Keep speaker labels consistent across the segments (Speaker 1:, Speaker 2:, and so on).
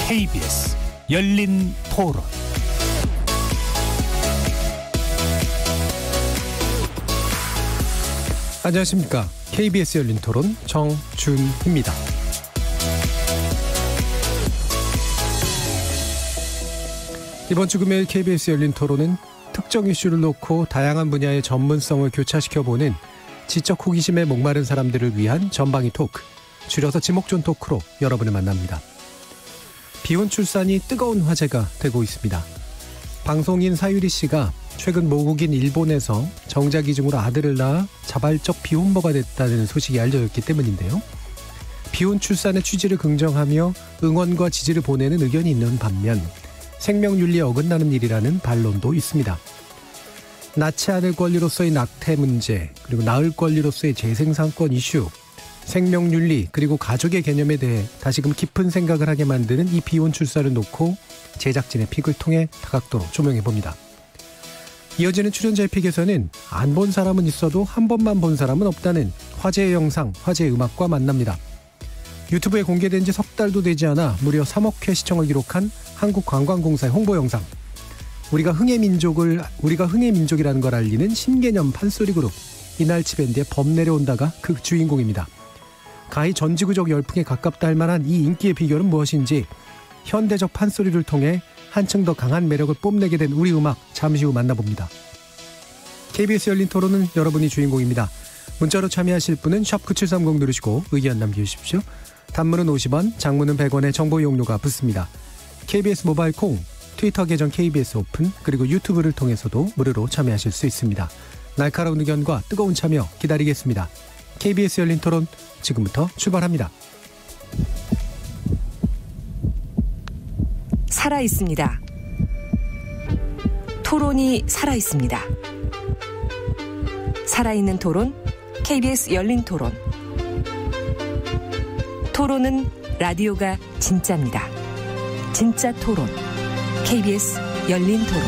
Speaker 1: KBS 열린 토론.
Speaker 2: 안녕하십니까. KBS 열린 토론 정준희입니다. 이번 주 금요일 KBS 열린 토론은 특정 이슈를 놓고 다양한 분야의 전문성을 교차시켜보는 지적 호기심에 목마른 사람들을 위한 전방위 토크, 줄여서 지목전 토크로 여러분을 만납니다. 비혼 출산이 뜨거운 화제가 되고 있습니다. 방송인 사유리 씨가 최근 모국인 일본에서 정자기증으로 아들을 낳아 자발적 비혼모가 됐다는 소식이 알려졌기 때문인데요. 비혼 출산의 취지를 긍정하며 응원과 지지를 보내는 의견이 있는 반면 생명윤리에 어긋나는 일이라는 반론도 있습니다. 낳지 않을 권리로서의 낙태 문제, 그리고 낳을 권리로서의 재생산권 이슈, 생명윤리 그리고 가족의 개념에 대해 다시금 깊은 생각을 하게 만드는 이 비혼 출산을 놓고 제작진의 픽을 통해 다각도로 조명해봅니다. 이어지는 출연자의 픽에서는 안 본 사람은 있어도 한 번만 본 사람은 없다는 화제의 영상, 화제의 음악과 만납니다. 유튜브에 공개된 지 석 달도 되지 않아 무려 3억 회 시청을 기록한 한국관광공사의 홍보 영상, 우리가 흥의 민족이라는 걸 알리는 신개념 판소리 그룹 이날치 밴드의 범 내려온다가 그 주인공입니다. 가히 전지구적 열풍에 가깝다 할 만한 이 인기의 비결은 무엇인지 현대적 판소리를 통해 한층 더 강한 매력을 뽐내게 된 우리 음악, 잠시 후 만나봅니다. KBS 열린 토론은 여러분이 주인공입니다. 문자로 참여하실 분은 샵9730 누르시고 의견 남겨주십시오. 단문은 50원, 장문은 100원의 정보 이용료가 붙습니다. KBS 모바일 콩, 트위터 계정 KBS 오픈, 그리고 유튜브를 통해서도 무료로 참여하실 수 있습니다. 날카로운 의견과 뜨거운 참여 기다리겠습니다. KBS 열린 토론 지금부터 출발합니다.
Speaker 3: 살아있습니다. 토론이 살아있습니다. 살아있는 토론, KBS 열린 토론. 토론은 라디오가 진짜입니다. 진짜 토론, KBS 열린 토론.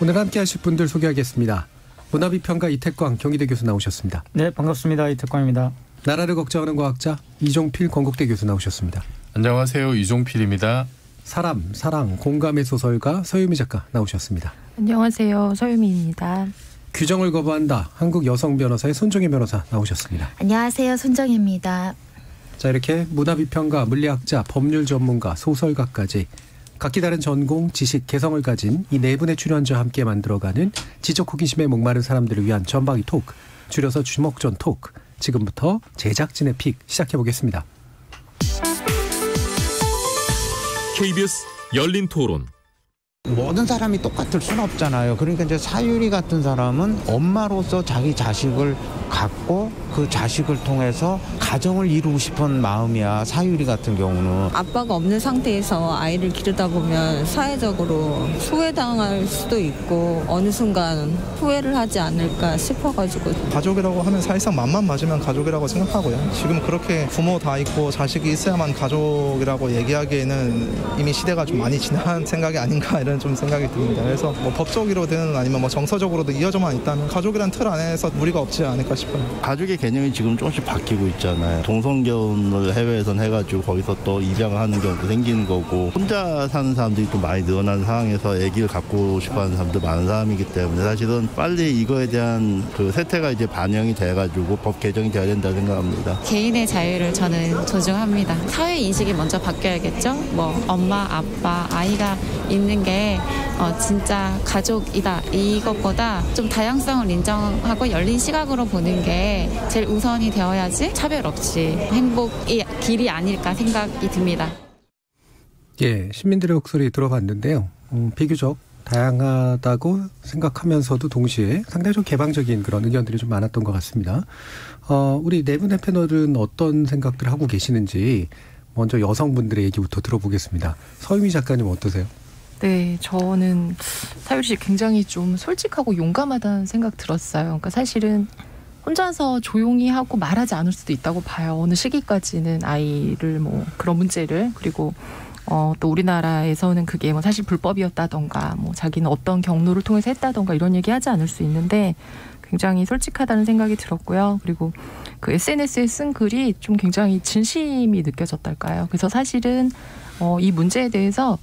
Speaker 2: 오늘 함께 하실 분들 소개하겠습니다. 문화비평가 이태광 경희대 교수 나오셨습니다.
Speaker 4: 네, 반갑습니다. 이태광입니다.
Speaker 2: 나라를 걱정하는 과학자 이종필 건국대 교수 나오셨습니다.
Speaker 5: 안녕하세요. 이종필입니다.
Speaker 2: 사람, 사랑, 공감의 소설가 서유미 작가 나오셨습니다.
Speaker 6: 안녕하세요. 서유미입니다.
Speaker 2: 규정을 거부한다. 한국 여성 변호사의 손정혜 변호사 나오셨습니다.
Speaker 7: 안녕하세요. 손정혜입니다.
Speaker 2: 자, 이렇게 문화비평가, 물리학자, 법률 전문가, 소설가까지 각기 다른 전공, 지식, 개성을 가진 이 네 분의 출연자와 함께 만들어가는 지적 호기심에 목마른 사람들을 위한 전방위 토크, 줄여서 주목전 토크. 지금부터 제작진의 픽 시작해보겠습니다.
Speaker 8: KBS 열린 토론.
Speaker 9: 모든 사람이 똑같을 수는 없잖아요. 그러니까 이제 사유리 같은 사람은 엄마로서 자기 자식을 갖고 그 자식을 통해서 가정을 이루고 싶은 마음이야. 사유리 같은 경우는
Speaker 10: 아빠가 없는 상태에서 아이를 기르다 보면 사회적으로 소외당할 수도 있고 어느 순간 후회를 하지 않을까 싶어가지고.
Speaker 11: 가족이라고 하면 사실상 맘만 맞으면 가족이라고 생각하고요. 지금 그렇게 부모 다 있고 자식이 있어야만 가족이라고 얘기하기에는 이미 시대가 좀 많이 지난 생각이 아닌가 이런 좀 생각이 듭니다. 그래서 뭐 법적으로든 아니면 뭐 정서적으로도 이어져만 있다면 가족이란 틀 안에서 무리가 없지 않을까 싶어요.
Speaker 12: 가족의 개념이 지금 조금씩 바뀌고 있잖아요. 동성결혼을 해외에선 해가지고 거기서 또 입양을 하는 경우도 생기는 거고, 혼자 사는 사람들이 또 많이 늘어나는 상황에서 아기를 갖고 싶어하는 사람도 많은 사람이기 때문에 사실은 빨리 이거에 대한 그 세태가 이제 반영이 돼가지고 법 개정이 돼야 된다고 생각합니다.
Speaker 13: 개인의 자유를 저는 존중합니다. 사회 인식이 먼저 바뀌어야겠죠. 뭐 엄마, 아빠, 아이가 있는 게 진짜 가족이다. 이것보다 좀 다양성을 인정하고 열린 시각으로 보는 게 제일 우선이 되어야지 차별 없이 행복이 길이 아닐까 생각이 듭니다.
Speaker 2: 예, 시민들의 목소리 들어봤는데요. 비교적 다양하다고 생각하면서도 동시에 상당히 좀 개방적인 그런 의견들이 좀 많았던 것 같습니다. 우리 네 분의 패널은 어떤 생각들을 하고 계시는지 먼저 여성분들의 얘기부터 들어보겠습니다. 서유미 작가님 어떠세요?
Speaker 6: 네, 저는 사유리 씨 굉장히 좀 솔직하고 용감하다는 생각 들었어요. 그러니까 사실은 혼자서 조용히 하고 말하지 않을 수도 있다고 봐요. 어느 시기까지는 아이를 뭐 그런 문제를, 그리고 또 우리나라에서는 그게 뭐 사실 불법이었다던가 뭐 자기는 어떤 경로를 통해서 했다던가 이런 얘기하지 않을 수 있는데 굉장히 솔직하다는 생각이 들었고요. 그리고 그 SNS에 쓴 글이 좀 굉장히 진심이 느껴졌달까요. 그래서 사실은 이 문제에 대해서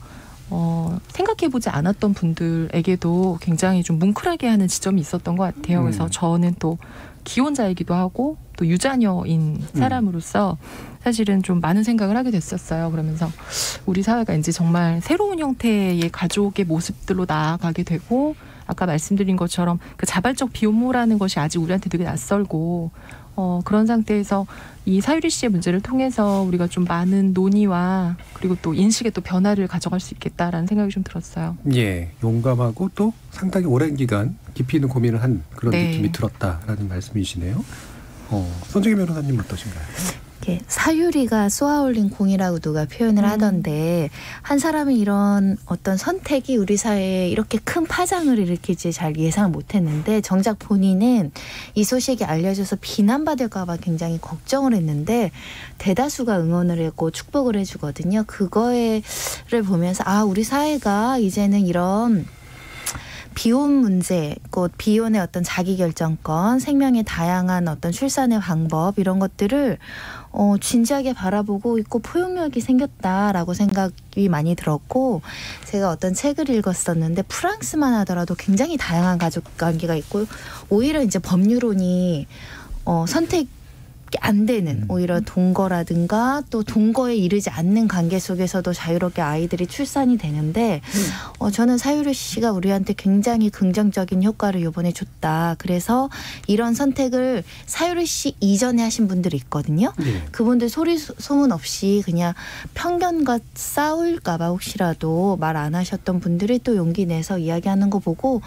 Speaker 6: 생각해보지 않았던 분들에게도 굉장히 좀 뭉클하게 하는 지점이 있었던 것 같아요. 그래서 저는 또 기혼자이기도 하고 또 유자녀인 사람으로서 사실은 좀 많은 생각을 하게 됐었어요. 그러면서 우리 사회가 이제 정말 새로운 형태의 가족의 모습들로 나아가게 되고 아까 말씀드린 것처럼 그 자발적 비혼모라는 것이 아직 우리한테 되게 낯설고 그런 상태에서 이 사유리 씨의 문제를 통해서 우리가 좀 많은 논의와 그리고 또 인식의 또 변화를 가져갈 수 있겠다라는 생각이 좀 들었어요.
Speaker 2: 예, 용감하고 또 상당히 오랜 기간 깊이 있는 고민을 한 그런
Speaker 6: 네.
Speaker 2: 느낌이 들었다라는 말씀이시네요. 손정희 변호사님 어떠신가요?
Speaker 7: 사유리가 쏘아올린 공이라고 누가 표현을 하던데 한 사람이 이런 어떤 선택이 우리 사회에 이렇게 큰 파장을 일으킬지 잘 예상을 못했는데 정작 본인은 이 소식이 알려져서 비난받을까 봐 굉장히 걱정을 했는데 대다수가 응원을 했고 축복을 해주거든요. 그거를 보면서 우리 사회가 이제는 이런 비혼 문제, 곧 비혼의 어떤 자기결정권, 생명의 다양한 어떤 출산의 방법 이런 것들을 진지하게 바라보고 있고 포용력이 생겼다라고 생각이 많이 들었고 제가 어떤 책을 읽었었는데 프랑스만 하더라도 굉장히 다양한 가족관계가 있고 오히려 이제 법률론이 선택이 안 되는 오히려 동거라든가 또 동거에 이르지 않는 관계 속에서도 자유롭게 아이들이 출산이 되는데 저는 사유리 씨가 우리한테 굉장히 긍정적인 효과를 이번에 줬다. 그래서 이런 선택을 사유리 씨 이전에 하신 분들이 있거든요. 네. 그분들 소리 소문 없이 그냥 편견과 싸울까 봐 혹시라도 말 안 하셨던 분들이 또 용기 내서 이야기하는 거 보고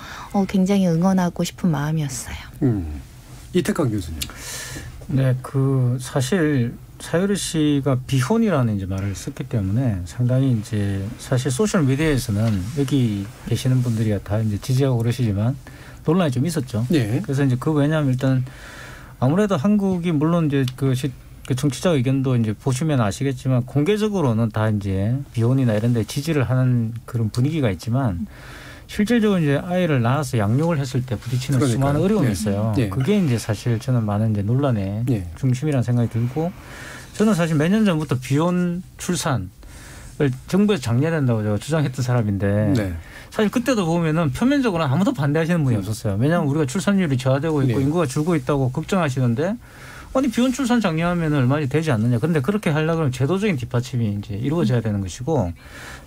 Speaker 7: 굉장히 응원하고 싶은 마음이었어요.
Speaker 2: 이태강 교수님.
Speaker 4: 네, 사실 사유리 씨가 비혼이라는 이제 말을 썼기 때문에 상당히 이제 사실 소셜 미디어에서는 여기 계시는 분들이 다 이제 지지하고 그러시지만 논란이 좀 있었죠. 네. 그래서 이제 왜냐하면 일단 아무래도 한국이 물론 이제 그 정치자 의견도 이제 보시면 아시겠지만 공개적으로는 다 이제 비혼이나 이런 데 지지를 하는 그런 분위기가 있지만 실질적으로 이제 아이를 낳아서 양육을 했을 때 부딪히는 수많은 어려움이 있어요. 네. 그게 이제 사실 저는 많은 이제 논란의 중심이라는 생각이 들고 저는 사실 몇 년 전부터 비혼 출산을 정부에서 장려된다고 제가 주장했던 사람인데 사실 그때도 보면은 표면적으로는 아무도 반대하시는 분이 없었어요. 왜냐하면 우리가 출산율이 저하되고 있고 인구가 줄고 있다고 걱정하시는데 아니 비혼 출산 장려하면 얼마나 되지 않느냐. 그런데 그렇게 하려고 하면 제도적인 뒷받침이 이제 이루어져야 되는 것이고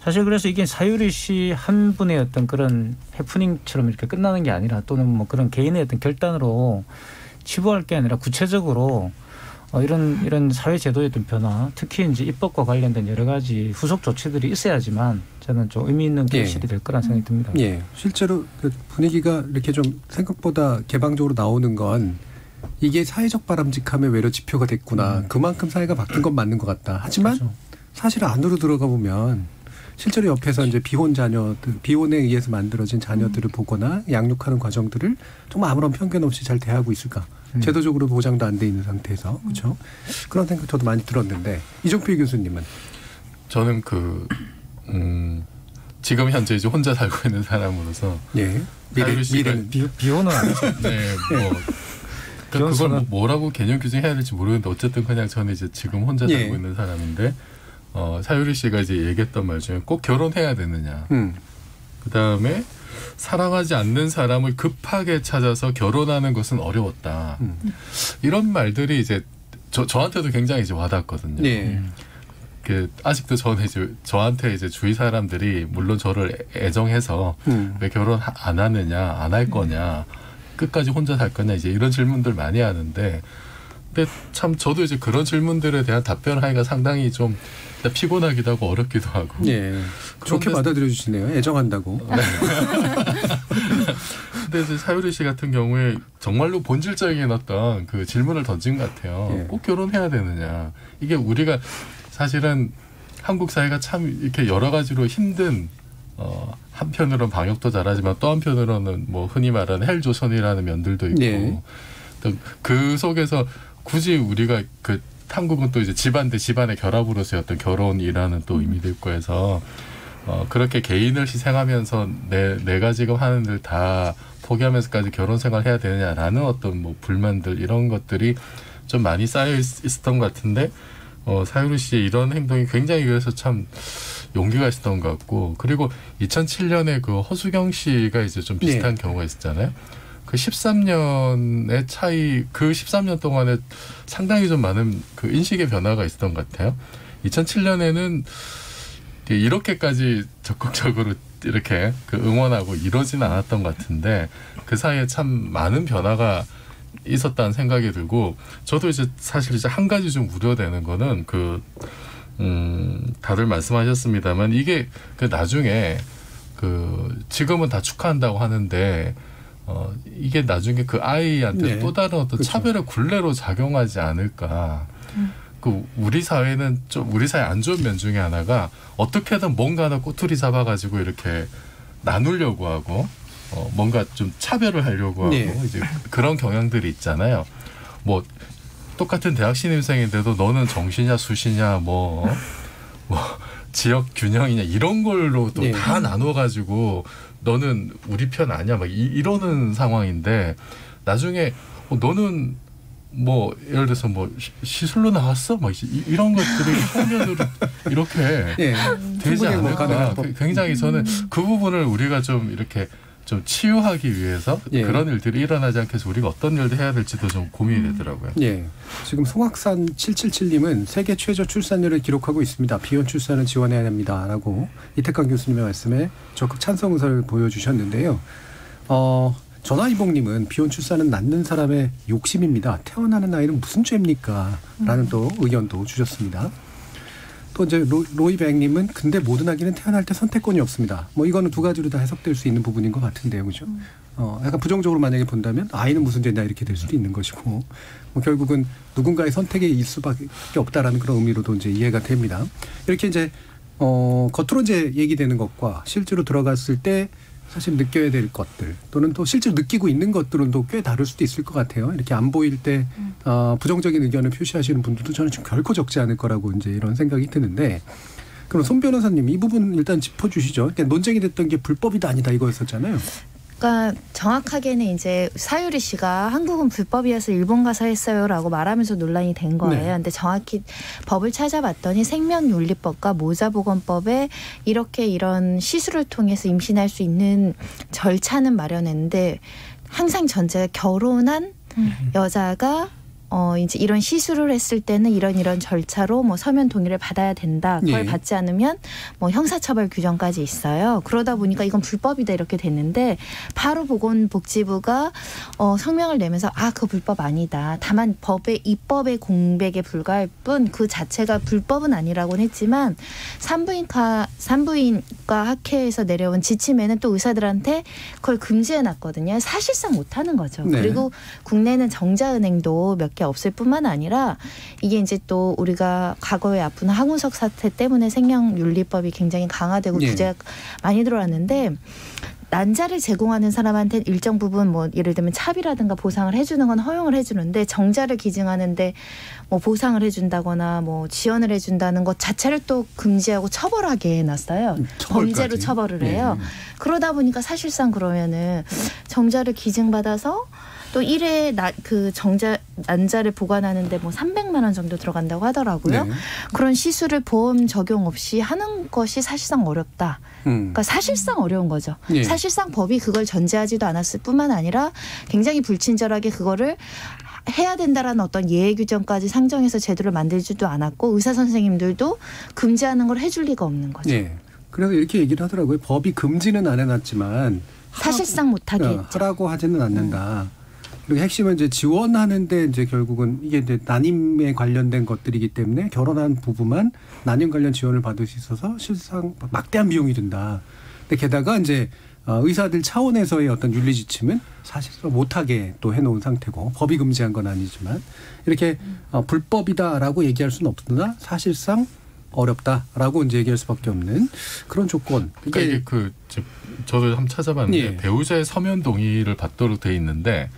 Speaker 4: 사실 그래서 이게 사유리 씨 한 분의 어떤 그런 해프닝처럼 이렇게 끝나는 게 아니라 또는 뭐 그런 개인의 어떤 결단으로 치부할 게 아니라 구체적으로 이런 사회 제도의 어떤 변화, 특히 이제 입법과 관련된 여러 가지 후속 조치들이 있어야지만 저는 좀 의미 있는 결실이 될 거란 생각이 듭니다.
Speaker 2: 예, 실제로 그 분위기가 이렇게 좀 생각보다 개방적으로 나오는 건 이게 사회적 바람직함의 외려 지표가 됐구나. 그만큼 사회가 바뀐 건 맞는 것 같다. 하지만 사실 안으로 들어가 보면 실제로 옆에서 이제 비혼 자녀들, 비혼에 의해서 만들어진 자녀들을 보거나 양육하는 과정들을 정말 아무런 편견 없이 잘 대하고 있을까? 제도적으로 보장도 안 돼 있는 상태에서 그렇죠? 그런 생각 저도 많이 들었는데 이종필 교수님은
Speaker 5: 저는 지금 현재 이제 혼자 살고 있는 사람으로서
Speaker 4: 미래는 비혼은 아니죠.
Speaker 5: 그걸 뭐라고 개념 규정해야 될지 모르겠는데 어쨌든 그냥 저는 이제 지금 혼자 살고 있는 사람인데 사유리 씨가 이제 얘기했던 말 중에 꼭 결혼해야 되느냐. 그다음에 사랑하지 않는 사람을 급하게 찾아서 결혼하는 것은 어려웠다. 이런 말들이 이제 저한테도 굉장히 이제 와닿았거든요. 아직도 저는 이제 저한테 이제 주위 사람들이 물론 저를 애정해서 왜 결혼 안 하느냐, 안 할 거냐. 끝까지 혼자 살 거냐 이제 이런 질문들 많이 하는데 근데 참 저도 이제 그런 질문들에 대한 답변하기가 상당히 좀 피곤하기도 하고 어렵기도 하고
Speaker 2: 좋게 받아들여 주시네요. 애정한다고.
Speaker 5: 근데 이제 사유리 씨 같은 경우에 정말로 본질적인 어떤 그 질문을 던진 것 같아요. 꼭 결혼해야 되느냐. 이게 우리가 사실은 한국 사회가 참 이렇게 여러 가지로 힘든 한편으로는 방역도 잘하지만 또 한편으로는 뭐 흔히 말하는 헬조선이라는 면들도 있고 그 속에서 굳이 우리가 한국은 또 이제 집안 대 집안의 결합으로서의 어떤 결혼이라는 또 의미도 있고 해서 그렇게 개인을 희생하면서 내가 지금 하는 일 다 포기하면서까지 결혼 생활 해야 되느냐라는 어떤 뭐 불만들 이런 것들이 좀 많이 쌓여 있었던 것 같은데 사유리 씨의 이런 행동이 굉장히 그래서 참 용기가 있었던 것 같고 그리고 2007년에 그 허수경 씨가 이제 좀 비슷한 경우가 있었잖아요. 그 13년의 차이 그 13년 동안에 상당히 좀 많은 그 인식의 변화가 있었던 것 같아요. 2007년에는 이렇게까지 적극적으로 이렇게 그 응원하고 이러지는 않았던 것 같은데 그 사이에 참 많은 변화가 있었다는 생각이 들고 저도 이제 사실 이제 한 가지 좀 우려되는 거는 다들 말씀하셨습니다만 이게 그 나중에 그 지금은 다 축하한다고 하는데 이게 나중에 그 아이한테 또 다른 어떤 그렇죠. 차별의 굴레로 작용하지 않을까. 그 우리 사회는 좀 우리 사회 안 좋은 면 중에 하나가 어떻게든 뭔가 하나 꼬투리 잡아가지고 이렇게 나누려고 하고 뭔가 좀 차별을 하려고 하고 이제 그런 경향들이 있잖아요. 뭐 똑같은 대학 신입생인데도 너는 정시냐 수시냐 뭐 지역 균형이냐 이런 걸로 또 다 나눠가지고 너는 우리 편 아니야 막 이러는 상황인데 나중에 너는 뭐 예를 들어서 뭐 시술로 나왔어 막 이런 것들이 평면으로 이렇게 되지 않을까. 굉장히 저는 그 부분을 우리가 좀 이렇게 좀 치유하기 위해서 그런 일들이 일어나지 않게 해서 우리가 어떤 일을 해야 될지도 좀 고민이 되더라고요.
Speaker 2: 지금 송악산 777님은 세계 최저 출산율을 기록하고 있습니다. 비혼 출산을 지원해야 됩니다라고 이태강 교수님의 말씀에 적극 찬성 의사를 보여주셨는데요. 전화이봉님은 비혼 출산은 낳는 사람의 욕심입니다. 태어나는 아이는 무슨 죄입니까? 라는 또 의견도 주셨습니다. 또 이제 로이백님은 근데 모든 아기는 태어날 때 선택권이 없습니다. 뭐 이거는 두 가지로 다 해석될 수 있는 부분인 것 같은데요, 그죠? 약간 부정적으로 만약에 본다면 아이는 무슨 죄냐 이렇게 될 수도 있는 것이고, 뭐 결국은 누군가의 선택에 일 수밖에 없다라는 그런 의미로도 이제 이해가 됩니다. 이렇게 이제 겉으로 이제 얘기되는 것과 실제로 들어갔을 때 사실 느껴야 될 것들 또는 또 실제로 느끼고 있는 것들은 또 꽤 다를 수도 있을 것 같아요. 이렇게 안 보일 때 부정적인 의견을 표시하시는 분들도 저는 지금 결코 적지 않을 거라고 이제 이런 생각이 드는데 그럼 손 변호사님 이 부분 일단 짚어주시죠. 그러니까 논쟁이 됐던 게 불법이다 아니다 이거였었잖아요.
Speaker 7: 그러니까 정확하게는 이제 사유리 씨가 한국은 불법이어서 일본 가서 했어요라고 말하면서 논란이 된 거예요. 근데 정확히 법을 찾아봤더니 생명윤리법과 모자보건법에 이렇게 이런 시술을 통해서 임신할 수 있는 절차는 마련했는데 항상 전제가 결혼한 여자가 이제 이런 시술을 했을 때는 이런 절차로 뭐 서면 동의를 받아야 된다. 그걸 받지 않으면 뭐 형사처벌 규정까지 있어요. 그러다 보니까 이건 불법이다 이렇게 됐는데 바로 보건복지부가 성명을 내면서 그거 불법 아니다. 다만 입법의 공백에 불과할 뿐 그 자체가 불법은 아니라고는 했지만 산부인과 학회에서 내려온 지침에는 또 의사들한테 그걸 금지해놨거든요. 사실상 못하는 거죠. 그리고 국내는 정자은행도 몇 개 없을 뿐만 아니라 이게 이제 또 우리가 과거에 아픈 항우석 사태 때문에 생명윤리법이 굉장히 강화되고 규제가 많이 들어왔는데 난자를 제공하는 사람한테 일정 부분 뭐 예를 들면 차비라든가 보상을 해주는 건 허용을 해주는데 정자를 기증하는데 뭐 보상을 해준다거나 뭐 지원을 해준다는 것 자체를 또 금지하고 처벌하게 해놨어요. 범죄로 처벌을 해요. 그러다 보니까 사실상 그러면은 정자를 기증받아서 또 1회 그 난자를 보관하는데 뭐 300만 원 정도 들어간다고 하더라고요. 그런 시술을 보험 적용 없이 하는 것이 사실상 어렵다. 그러니까 사실상 어려운 거죠. 사실상 법이 그걸 전제하지도 않았을 뿐만 아니라 굉장히 불친절하게 그거를 해야 된다라는 어떤 예외 규정까지 상정해서 제도를 만들지도 않았고 의사 선생님들도 금지하는 걸 해줄 리가 없는 거죠.
Speaker 2: 그래서 이렇게 얘기를 하더라고요. 법이 금지는 안 해놨지만
Speaker 7: 사실상 못하게 했죠.
Speaker 2: 하라고 하지는 않는다. 그리고 핵심은 이제 지원하는데 이제 결국은 이게 이제 난임에 관련된 것들이기 때문에 결혼한 부부만 난임 관련 지원을 받을 수 있어서 실상 막대한 비용이 든다. 근데 게다가 이제 의사들 차원에서의 어떤 윤리 지침은 사실상 못하게 또 해놓은 상태고 법이 금지한 건 아니지만 이렇게 불법이다라고 얘기할 수는 없으나 사실상 어렵다라고 이제 얘기할 수밖에 없는 그런 조건.
Speaker 5: 그러니까 이게 저도 한번 찾아봤는데 배우자의 서면 동의를 받도록 돼 있는데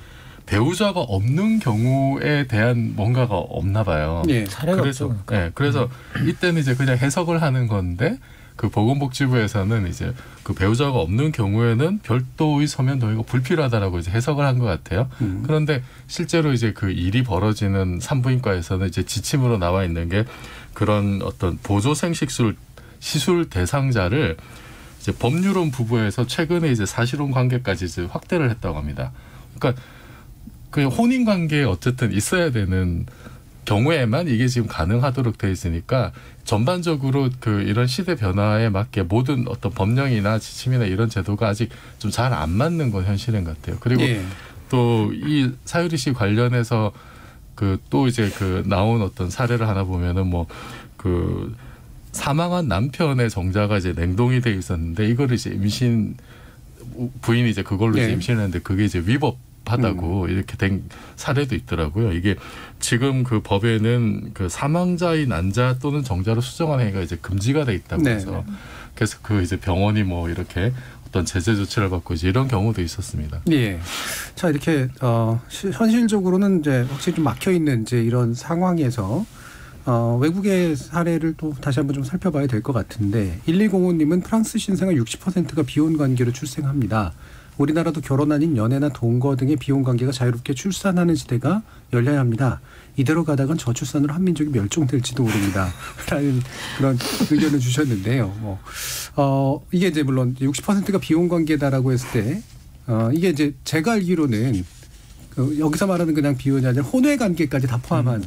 Speaker 5: 배우자가 없는 경우에 대한 뭔가가 없나 봐요.
Speaker 4: 예, 사례가 없죠.
Speaker 5: 네, 그래서 이때는 이제 그냥 해석을 하는 건데 그 보건복지부에서는 이제 그 배우자가 없는 경우에는 별도의 서면 동의가 불필요하다라고 이제 해석을 한 것 같아요. 그런데 실제로 이제 그 일이 벌어지는 산부인과에서는 이제 지침으로 나와 있는 게 그런 어떤 보조생식술 시술 대상자를 이제 법률혼 부부에서 최근에 이제 사실혼 관계까지 이제 확대를 했다고 합니다. 그러니까 그 혼인 관계에 어쨌든 있어야 되는 경우에만 이게 지금 가능하도록 돼 있으니까 전반적으로 그 이런 시대 변화에 맞게 모든 어떤 법령이나 지침이나 이런 제도가 아직 좀 잘 안 맞는 건 현실인 것 같아요. 그리고 또 이 사유리 씨 관련해서 그 또 이제 그 나온 어떤 사례를 하나 보면은 뭐 그 사망한 남편의 정자가 이제 냉동이 돼 있었는데 이거를 이제 임신 부인이 이제 그걸로 이제 임신을 했는데 그게 이제 위법하다고 이렇게 된 사례도 있더라고요. 이게 지금 그 법에는 그 사망자의 난자 또는 정자로 수정한 행위가 이제 금지가 돼 있다고 해서 그래서 그 이제 병원이 뭐 이렇게 어떤 제재 조치를 받고 이제 이런 경우도 있었습니다.
Speaker 2: 예. 자, 이렇게 현실적으로는 이제 확실히 좀 막혀 있는 이제 이런 상황에서 외국의 사례를 또 다시 한번 좀 살펴봐야 될 것 같은데 1205님은 프랑스 신생아 60%가 비혼 관계로 출생합니다. 우리나라도 결혼 아닌 연애나 동거 등의 비혼 관계가 자유롭게 출산하는 시대가 열려야 합니다. 이대로 가다간 저출산으로 한민족이 멸종될지도 모릅니다. 라는 그런 의견을 주셨는데요. 이게 이제 물론 60%가 비혼 관계다라고 했을 때 이게 이제 제가 알기로는 여기서 말하는 그냥 비혼이 아니라 혼외 관계까지 다 포함한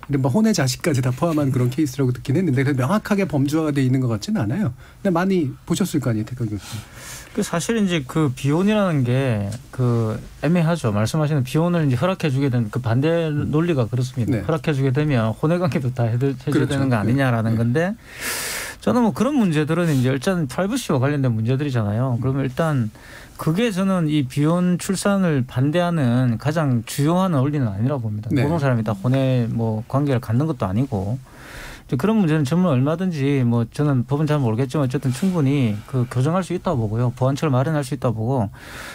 Speaker 2: 이른바 혼외 자식까지 다 포함한 그런 케이스라고 듣긴 했는데 명확하게 범주화가 돼 있는 것 같지는 않아요. 근데 많이 보셨을 거 아니에요, 태극 교수님.
Speaker 4: 사실 이제 그 비혼이라는 게 그 애매하죠. 말씀하시는 비혼을 이제 허락해주게 된 그 반대 논리가 그렇습니다. 허락해주게 되면 혼외 관계도 다 해줘야 되는 거 아니냐라는 건데 저는 뭐 그런 문제들은 이제 일단 프라이버시와 관련된 문제들이잖아요. 그러면 일단 그게 저는 이 비혼 출산을 반대하는 가장 주요한 원리는 아니라고 봅니다. 모든 사람이 다 혼외 뭐 관계를 갖는 것도 아니고 그런 문제는 정말 얼마든지 뭐 저는 법은 잘 모르겠지만 어쨌든 충분히 그 교정할 수 있다고 보고요. 보완처를 마련할 수 있다고 보고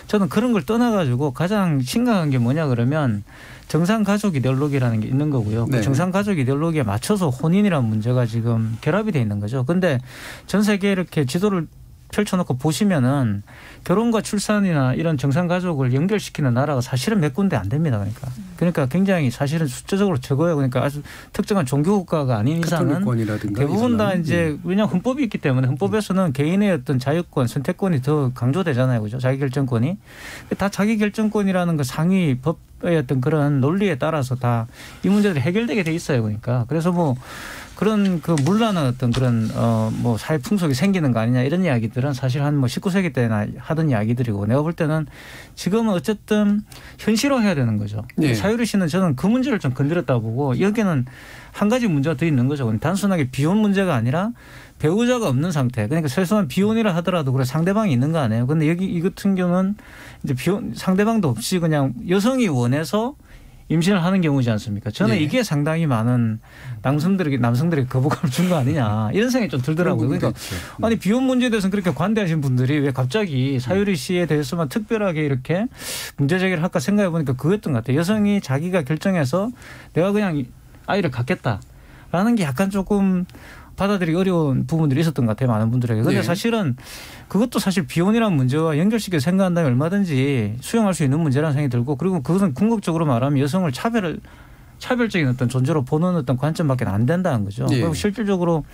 Speaker 4: 저는 그런 걸 떠나가지고 가장 심각한 게 뭐냐 그러면 정상가족 이데올로기라는 게 있는 거고요. 그 정상가족 이데올로기에 맞춰서 혼인이라는 문제가 지금 결합이 돼 있는 거죠. 근데 전 세계에 이렇게 지도를 펼쳐놓고 보시면은 결혼과 출산이나 이런 정상가족을 연결시키는 나라가 사실은 몇 군데 안 됩니다. 그러니까 굉장히 사실은 숫자적으로 적어요. 그러니까 아주 특정한 종교국가가 아닌 이상은 대부분 다 이제 왜냐하면 헌법이 있기 때문에 헌법에서는 개인의 어떤 자유권, 선택권이 더 강조되잖아요. 그죠? 자기결정권이. 다 자기결정권이라는 그 상위 법의 어떤 그런 논리에 따라서 다 이 문제들이 해결되게 돼 있어요. 그러니까. 그래서 뭐 그런 그 물란한 어떤 그런 뭐 사회 풍속이 생기는 거 아니냐 이런 이야기들은 사실 한 뭐 19세기 때나 하던 이야기들이고 내가 볼 때는 지금은 어쨌든 현실화해야 되는 거죠. 사유리 씨는 저는 그 문제를 좀 건드렸다고 보고 여기는 한 가지 문제가 더 있는 거죠. 단순하게 비혼 문제가 아니라 배우자가 없는 상태. 그러니까 최소한 비혼이라 하더라도 그래 상대방이 있는 거 아니에요. 근데 여기 이 같은 경우는 이제 비혼 상대방도 없이 그냥 여성이 원해서 임신을 하는 경우지 않습니까? 저는 이게 상당히 많은 남성들에게 거부감을 준 거 아니냐 이런 생각이 좀 들더라고요. 그러니까 아니 비혼 문제에 대해서는 그렇게 관대하신 분들이 왜 갑자기 사유리 씨에 대해서만 특별하게 이렇게 문제 제기를 할까 생각해 보니까 그거였던 것 같아요. 여성이 자기가 결정해서 내가 그냥 아이를 갖겠다라는 게 약간 조금 받아들이기 어려운 부분들이 있었던 것 같아요. 많은 분들에게. 그런데 사실은 그것도 사실 비혼이라는 문제와 연결시켜서 생각한다면 얼마든지 수용할 수 있는 문제라는 생각이 들고 그리고 그것은 궁극적으로 말하면 여성을 차별적인 어떤 존재로 보는 어떤 관점밖에 안 된다는 거죠. 그리고 실질적으로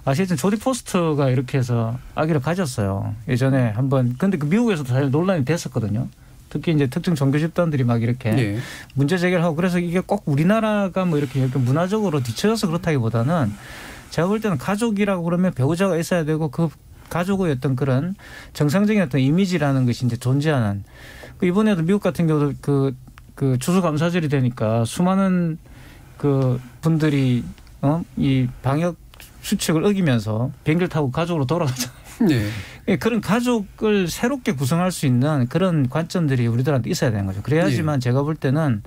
Speaker 4: 아시겠지만 조디 포스터가 이렇게 해서 아기를 가졌어요. 예전에 한번. 근데 그 미국에서도 사실 논란이 됐었거든요. 특히 이제 특정 종교 집단들이 막 이렇게 문제 제기를 하고 그래서 이게 꼭 우리나라가 뭐 이렇게 문화적으로 뒤처져서 그렇다기보다는 제가 볼 때는 가족이라고 그러면 배우자가 있어야 되고 그 가족의 어떤 그런 정상적인 어떤 이미지라는 것이 이제 존재하는. 이번에도 미국 같은 경우도 그 추수감사절이 되니까 수많은 그 분들이 이 방역 수칙을 어기면서 비행기를 타고 가족으로 돌아가잖아요. 그런 가족을 새롭게 구성할 수 있는 그런 관점들이 우리들한테 있어야 되는 거죠. 그래야지만 제가 볼 때는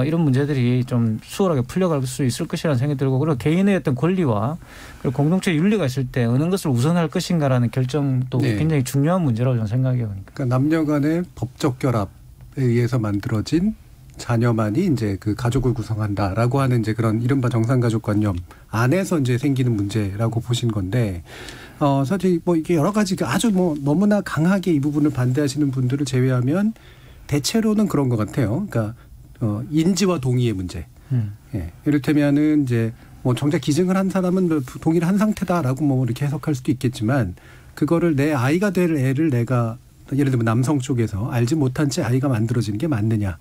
Speaker 4: 이런 문제들이 좀 수월하게 풀려갈 수 있을 것이라는 생각이 들고 그리고 개인의 어떤 권리와 그리고 공동체 윤리가 있을 때 어느 것을 우선할 것인가라는 결정도 굉장히 중요한 문제라고 저는 생각해요.
Speaker 2: 그러니까 남녀 간의 법적 결합 의해서 만들어진 자녀만이 이제 그 가족을 구성한다라고 하는 이제 그런 이른바 정상가족관념 안에서 이제 생기는 문제라고 보신 건데, 사실 뭐 이게 여러 가지 아주 뭐 너무나 강하게 이 부분을 반대하시는 분들을 제외하면 대체로는 그런 것 같아요. 그러니까 인지와 동의의 문제. 예. 이를테면은 이제 뭐 정작 기증을 한 사람은 동의를 한 상태다라고 뭐 이렇게 해석할 수도 있겠지만, 그거를 내 아이가 될 애를 내가 예를 들면 남성 쪽에서 알지 못한 채 아이가 만들어지는 게 맞느냐.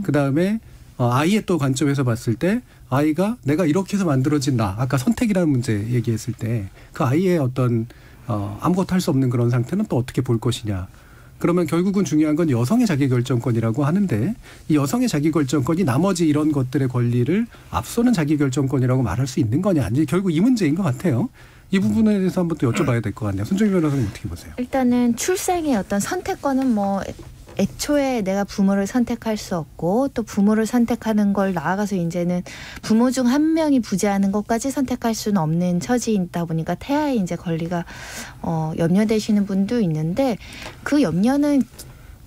Speaker 2: 그다음에 아이의 또 관점에서 봤을 때 아이가 내가 이렇게 해서 만들어진 나, 아까 선택이라는 문제 얘기했을 때 그 아이의 어떤 아무것도 할 수 없는 그런 상태는 또 어떻게 볼 것이냐. 그러면 결국은 중요한 건 여성의 자기결정권이라고 하는데, 이 여성의 자기결정권이 나머지 이런 것들의 권리를 앞서는 자기결정권이라고 말할 수 있는 거냐. 이제 결국 이 문제인 것 같아요. 이 부분에 대해서 한번 또 여쭤봐야 될 것 같네요. 손정희 변호사님 어떻게 보세요?
Speaker 7: 일단은 출생의 어떤 선택권은 뭐 애초에 내가 부모를 선택할 수 없고, 또 부모를 선택하는 걸 나아가서 이제는 부모 중 한 명이 부재하는 것까지 선택할 수는 없는 처지이다 보니까 태아의 이제 권리가 염려되시는 분도 있는데, 그 염려는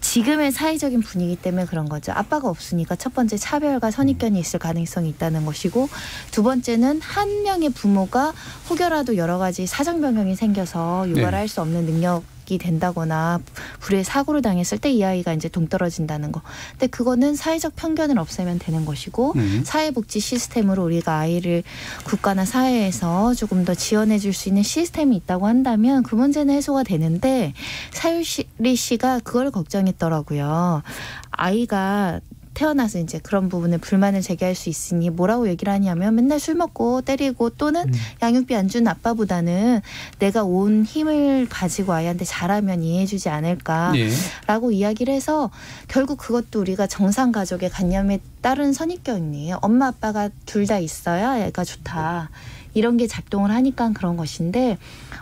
Speaker 7: 지금의 사회적인 분위기 때문에 그런 거죠. 아빠가 없으니까 첫 번째 차별과 선입견이 있을 가능성이 있다는 것이고, 두 번째는 한 명의 부모가 혹여라도 여러 가지 사정 변경이 생겨서 육아를 할 수 없는 능력이 된다거나 불의의 사고를 당했을 때 이 아이가 이제 동떨어진다는 거. 근데 그거는 사회적 편견을 없애면 되는 것이고, 사회복지 시스템으로 우리가 아이를 국가나 사회에서 조금 더 지원해 줄 수 있는 시스템이 있다고 한다면 그 문제는 해소가 되는데, 사유리 씨가 그걸 걱정했더라고요. 아이가 태어나서 이제 그런 부분에 불만을 제기할 수 있으니 뭐라고 얘기를 하냐면, 맨날 술 먹고 때리고 또는 양육비 안 주는 아빠보다는 내가 온 힘을 가지고 아이한테 잘하면 이해해주지 않을까라고 이야기를 해서, 결국 그것도 우리가 정상가족의 관념에 따른 선입견이에요. 엄마 아빠가 둘 다 있어야 애가 좋다. 이런 게 작동을 하니까 그런 것인데,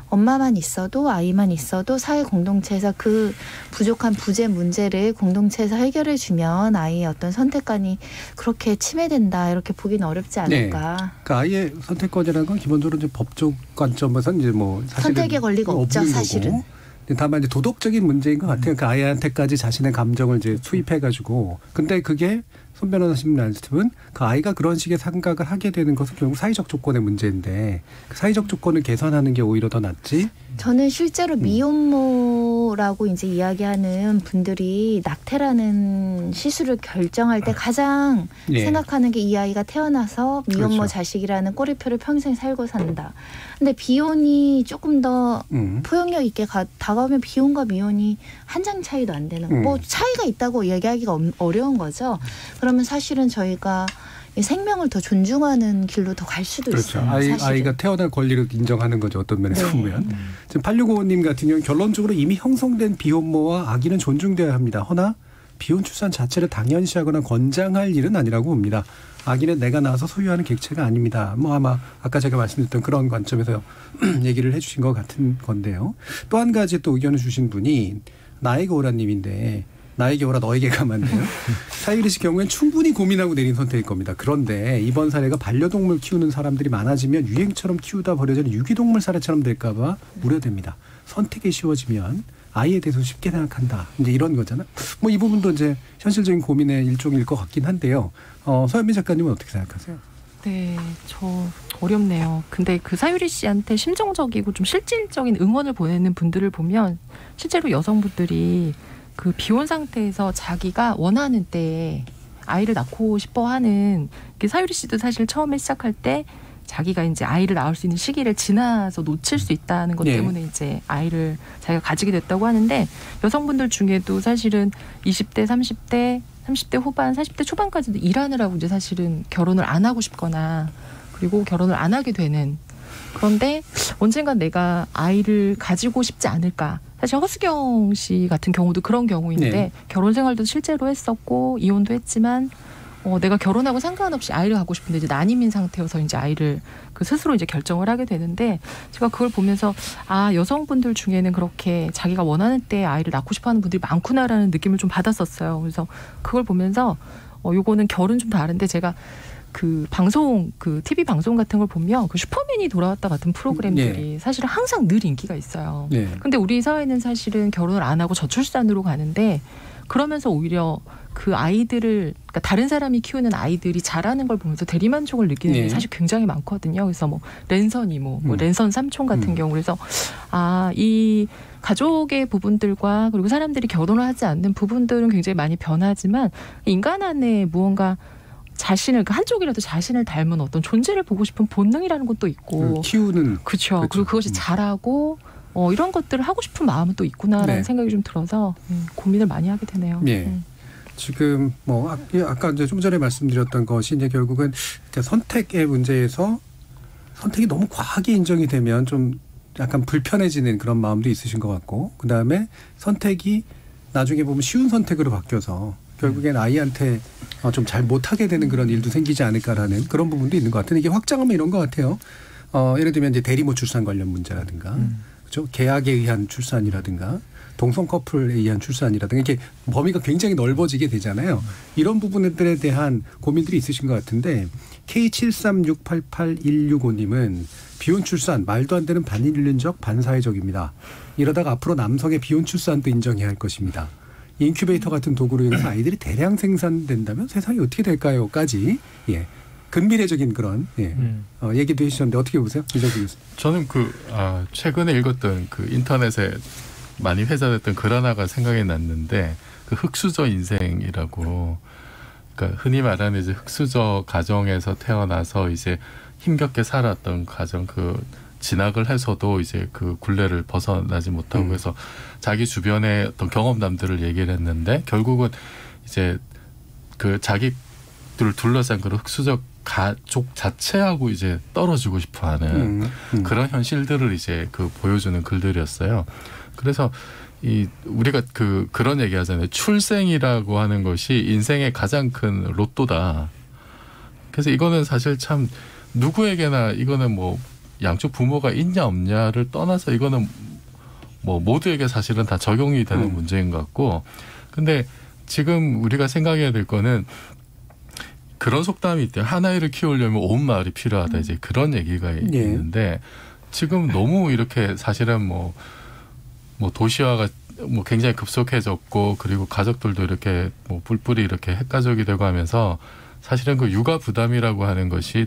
Speaker 7: 엄마만 있어도 아이만 있어도 사회 공동체에서 그 부족한 부재 문제를 공동체에서 해결해 주면 아이의 어떤 선택권이 그렇게 침해된다, 이렇게 보기는 어렵지 않을까.
Speaker 2: 네. 그러니까 아이의 선택권이라는 건 기본적으로 이제 법적 관점에서는 이제 뭐 사실은
Speaker 7: 선택의 권리가 없죠, 사실은.
Speaker 2: 다만 이제 도덕적인 문제인 것 같아요. 그러니까 아이한테까지 자신의 감정을 이제 투입해가지고, 근데 그게 손 변호사님 말씀은 그 아이가 그런 식의 생각을 하게 되는 것은 결국 사회적 조건의 문제인데, 그 사회적 조건을 개선하는 게 오히려 더 낫지.
Speaker 7: 저는 실제로 미혼모라고 이제 이야기하는 분들이 낙태라는 시술을 결정할 때 가장 생각하는 게 이 아이가 태어나서 미혼모 자식이라는 꼬리표를 평생 살고 산다. 근데 비혼이 조금 더 포용력 있게 다가오면 비혼과 미혼이 한 장 차이도 안 되는 뭐 차이가 있다고 얘기하기가 어려운 거죠. 그러면 사실은 저희가 생명을 더 존중하는 길로 더 갈 수도 있어요.
Speaker 2: 아이가 태어날 권리를 인정하는 거죠. 어떤 면에서 보면. 지금 8655님 같은 경우는 결론적으로 이미 형성된 비혼모와 아기는 존중되어야 합니다. 허나 비혼 출산 자체를 당연시하거나 권장할 일은 아니라고 봅니다. 아기는 내가 낳아서 소유하는 객체가 아닙니다. 뭐 아마 아까 제가 말씀드렸던 그런 관점에서 얘기를 해 주신 것 같은 건데요. 또 한 가지 또 의견을 주신 분이 나에게 오라님인데, 나에게 오라 너에게 가만데요. 사유리 씨 경우엔 충분히 고민하고 내린 선택일 겁니다. 그런데 이번 사례가 반려동물 키우는 사람들이 많아지면 유행처럼 키우다 버려지는 유기동물 사례처럼 될까 봐 우려됩니다. 선택이 쉬워지면 아이에 대해서 쉽게 생각한다. 이제 이런 거잖아요. 뭐 이 부분도 이제 현실적인 고민의 일종일 것 같긴 한데요. 서현민 작가님은 어떻게 생각하세요?
Speaker 6: 네, 저 어렵네요. 근데 그 사유리 씨한테 심정적이고 좀 실질적인 응원을 보내는 분들을 보면 실제로 여성분들이 그 비혼 상태에서 자기가 원하는 때에 아이를 낳고 싶어 하는, 사유리 씨도 사실 처음에 시작할 때 자기가 이제 아이를 낳을 수 있는 시기를 지나서 놓칠 수 있다는 것 때문에 이제 아이를 자기가 가지게 됐다고 하는데, 여성분들 중에도 사실은 20대, 30대 후반, 40대 초반까지도 일하느라고 이제 사실은 결혼을 안 하고 싶거나 그리고 결혼을 안 하게 되는, 그런데 언젠간 내가 아이를 가지고 싶지 않을까. 사실 허수경 씨 같은 경우도 그런 경우인데 결혼 생활도 실제로 했었고 이혼도 했지만 내가 결혼하고 상관없이 아이를 갖고 싶은데 이제 난임인 상태여서 이제 아이를 그 스스로 이제 결정을 하게 되는데, 제가 그걸 보면서 여성분들 중에는 그렇게 자기가 원하는 때 아이를 낳고 싶어하는 분들이 많구나라는 느낌을 좀 받았었어요. 그래서 그걸 보면서 요거는 결은 좀 다른데, 제가 그 방송, 그 TV 방송 같은 걸 보면 그 슈퍼맨이 돌아왔다 같은 프로그램들이 사실은 항상 늘 인기가 있어요. 근데 우리 사회는 사실은 결혼을 안 하고 저출산으로 가는데, 그러면서 오히려 그 아이들을 그러니까 다른 사람이 키우는 아이들이 자라는 걸 보면서 대리만족을 느끼는 게 사실 굉장히 많거든요. 그래서 뭐 랜선이 뭐 랜선 삼촌 같은 경우 그래서 이 가족의 부분들과 그리고 사람들이 결혼을 하지 않는 부분들은 굉장히 많이 변하지만 인간 안에 무언가 자신을 한쪽이라도 자신을 닮은 어떤 존재를 보고 싶은 본능이라는 것도 있고
Speaker 2: 키우는
Speaker 6: 그렇죠. 그리고 그것이 자라고 이런 것들을 하고 싶은 마음은 또 있구나라는 생각이 좀 들어서 고민을 많이 하게 되네요.
Speaker 2: 지금 뭐 아까 이제 좀 전에 말씀드렸던 것이 이제 결국은 선택의 문제에서 선택이 너무 과하게 인정이 되면 좀 약간 불편해지는 그런 마음도 있으신 것 같고 그 다음에 선택이 나중에 보면 쉬운 선택으로 바뀌어서 결국엔 아이한테 좀 잘 못하게 되는 그런 일도 생기지 않을까라는 그런 부분도 있는 것 같은데 이게 확장하면 이런 것 같아요. 예를 들면 이제 대리모 출산 관련 문제라든가 그렇죠? 계약에 의한 출산이라든가 동성 커플에 의한 출산이라든가 이렇게 범위가 굉장히 넓어지게 되잖아요. 이런 부분들에 대한 고민들이 있으신 것 같은데 K73688165님은 비혼 출산 말도 안 되는 반인륜적 반사회적입니다. 이러다가 앞으로 남성의 비혼 출산도 인정해야 할 것입니다. 인큐베이터 같은 도구로 인해서 아이들이 대량 생산된다면 세상이 어떻게 될까요?까지 근미래적인 그런 얘기도 해주셨는데 어떻게 보세요? 이정규 교수님.
Speaker 5: 저는 최근에 읽었던 그 인터넷에 많이 회자됐던 글 하나가 생각이 났는데 그 흙수저 인생이라고 그러니까 흔히 말하는 이제 흙수저 가정에서 태어나서 이제 힘겹게 살았던 가정 그 진학을 해서도 이제 그 굴레를 벗어나지 못하고 해서 자기 주변의 어떤 경험담들을 얘기를 했는데 결국은 이제 그 자기들을 둘러싼 그런 흙수저 가족 자체하고 이제 떨어지고 싶어하는 그런 현실들을 이제 보여주는 글들이었어요. 그래서 우리가 그런 얘기 하잖아요. 출생이라고 하는 것이 인생의 가장 큰 로또다. 그래서 이거는 사실 참 누구에게나 이거는 뭐 양쪽 부모가 있냐 없냐를 떠나서 이거는 뭐 모두에게 사실은 다 적용이 되는 문제인 것 같고 근데 지금 우리가 생각해야 될 거는 그런 속담이 있대요. 한 아이를 키우려면 온 마을이 필요하다. 이제 그런 얘기가 있는데 지금 너무 이렇게 사실은 뭐 도시화가 뭐 굉장히 급속해졌고 그리고 가족들도 이렇게 뭐 뿔뿔이 이렇게 핵가족이 되고 하면서 사실은 그 육아 부담이라고 하는 것이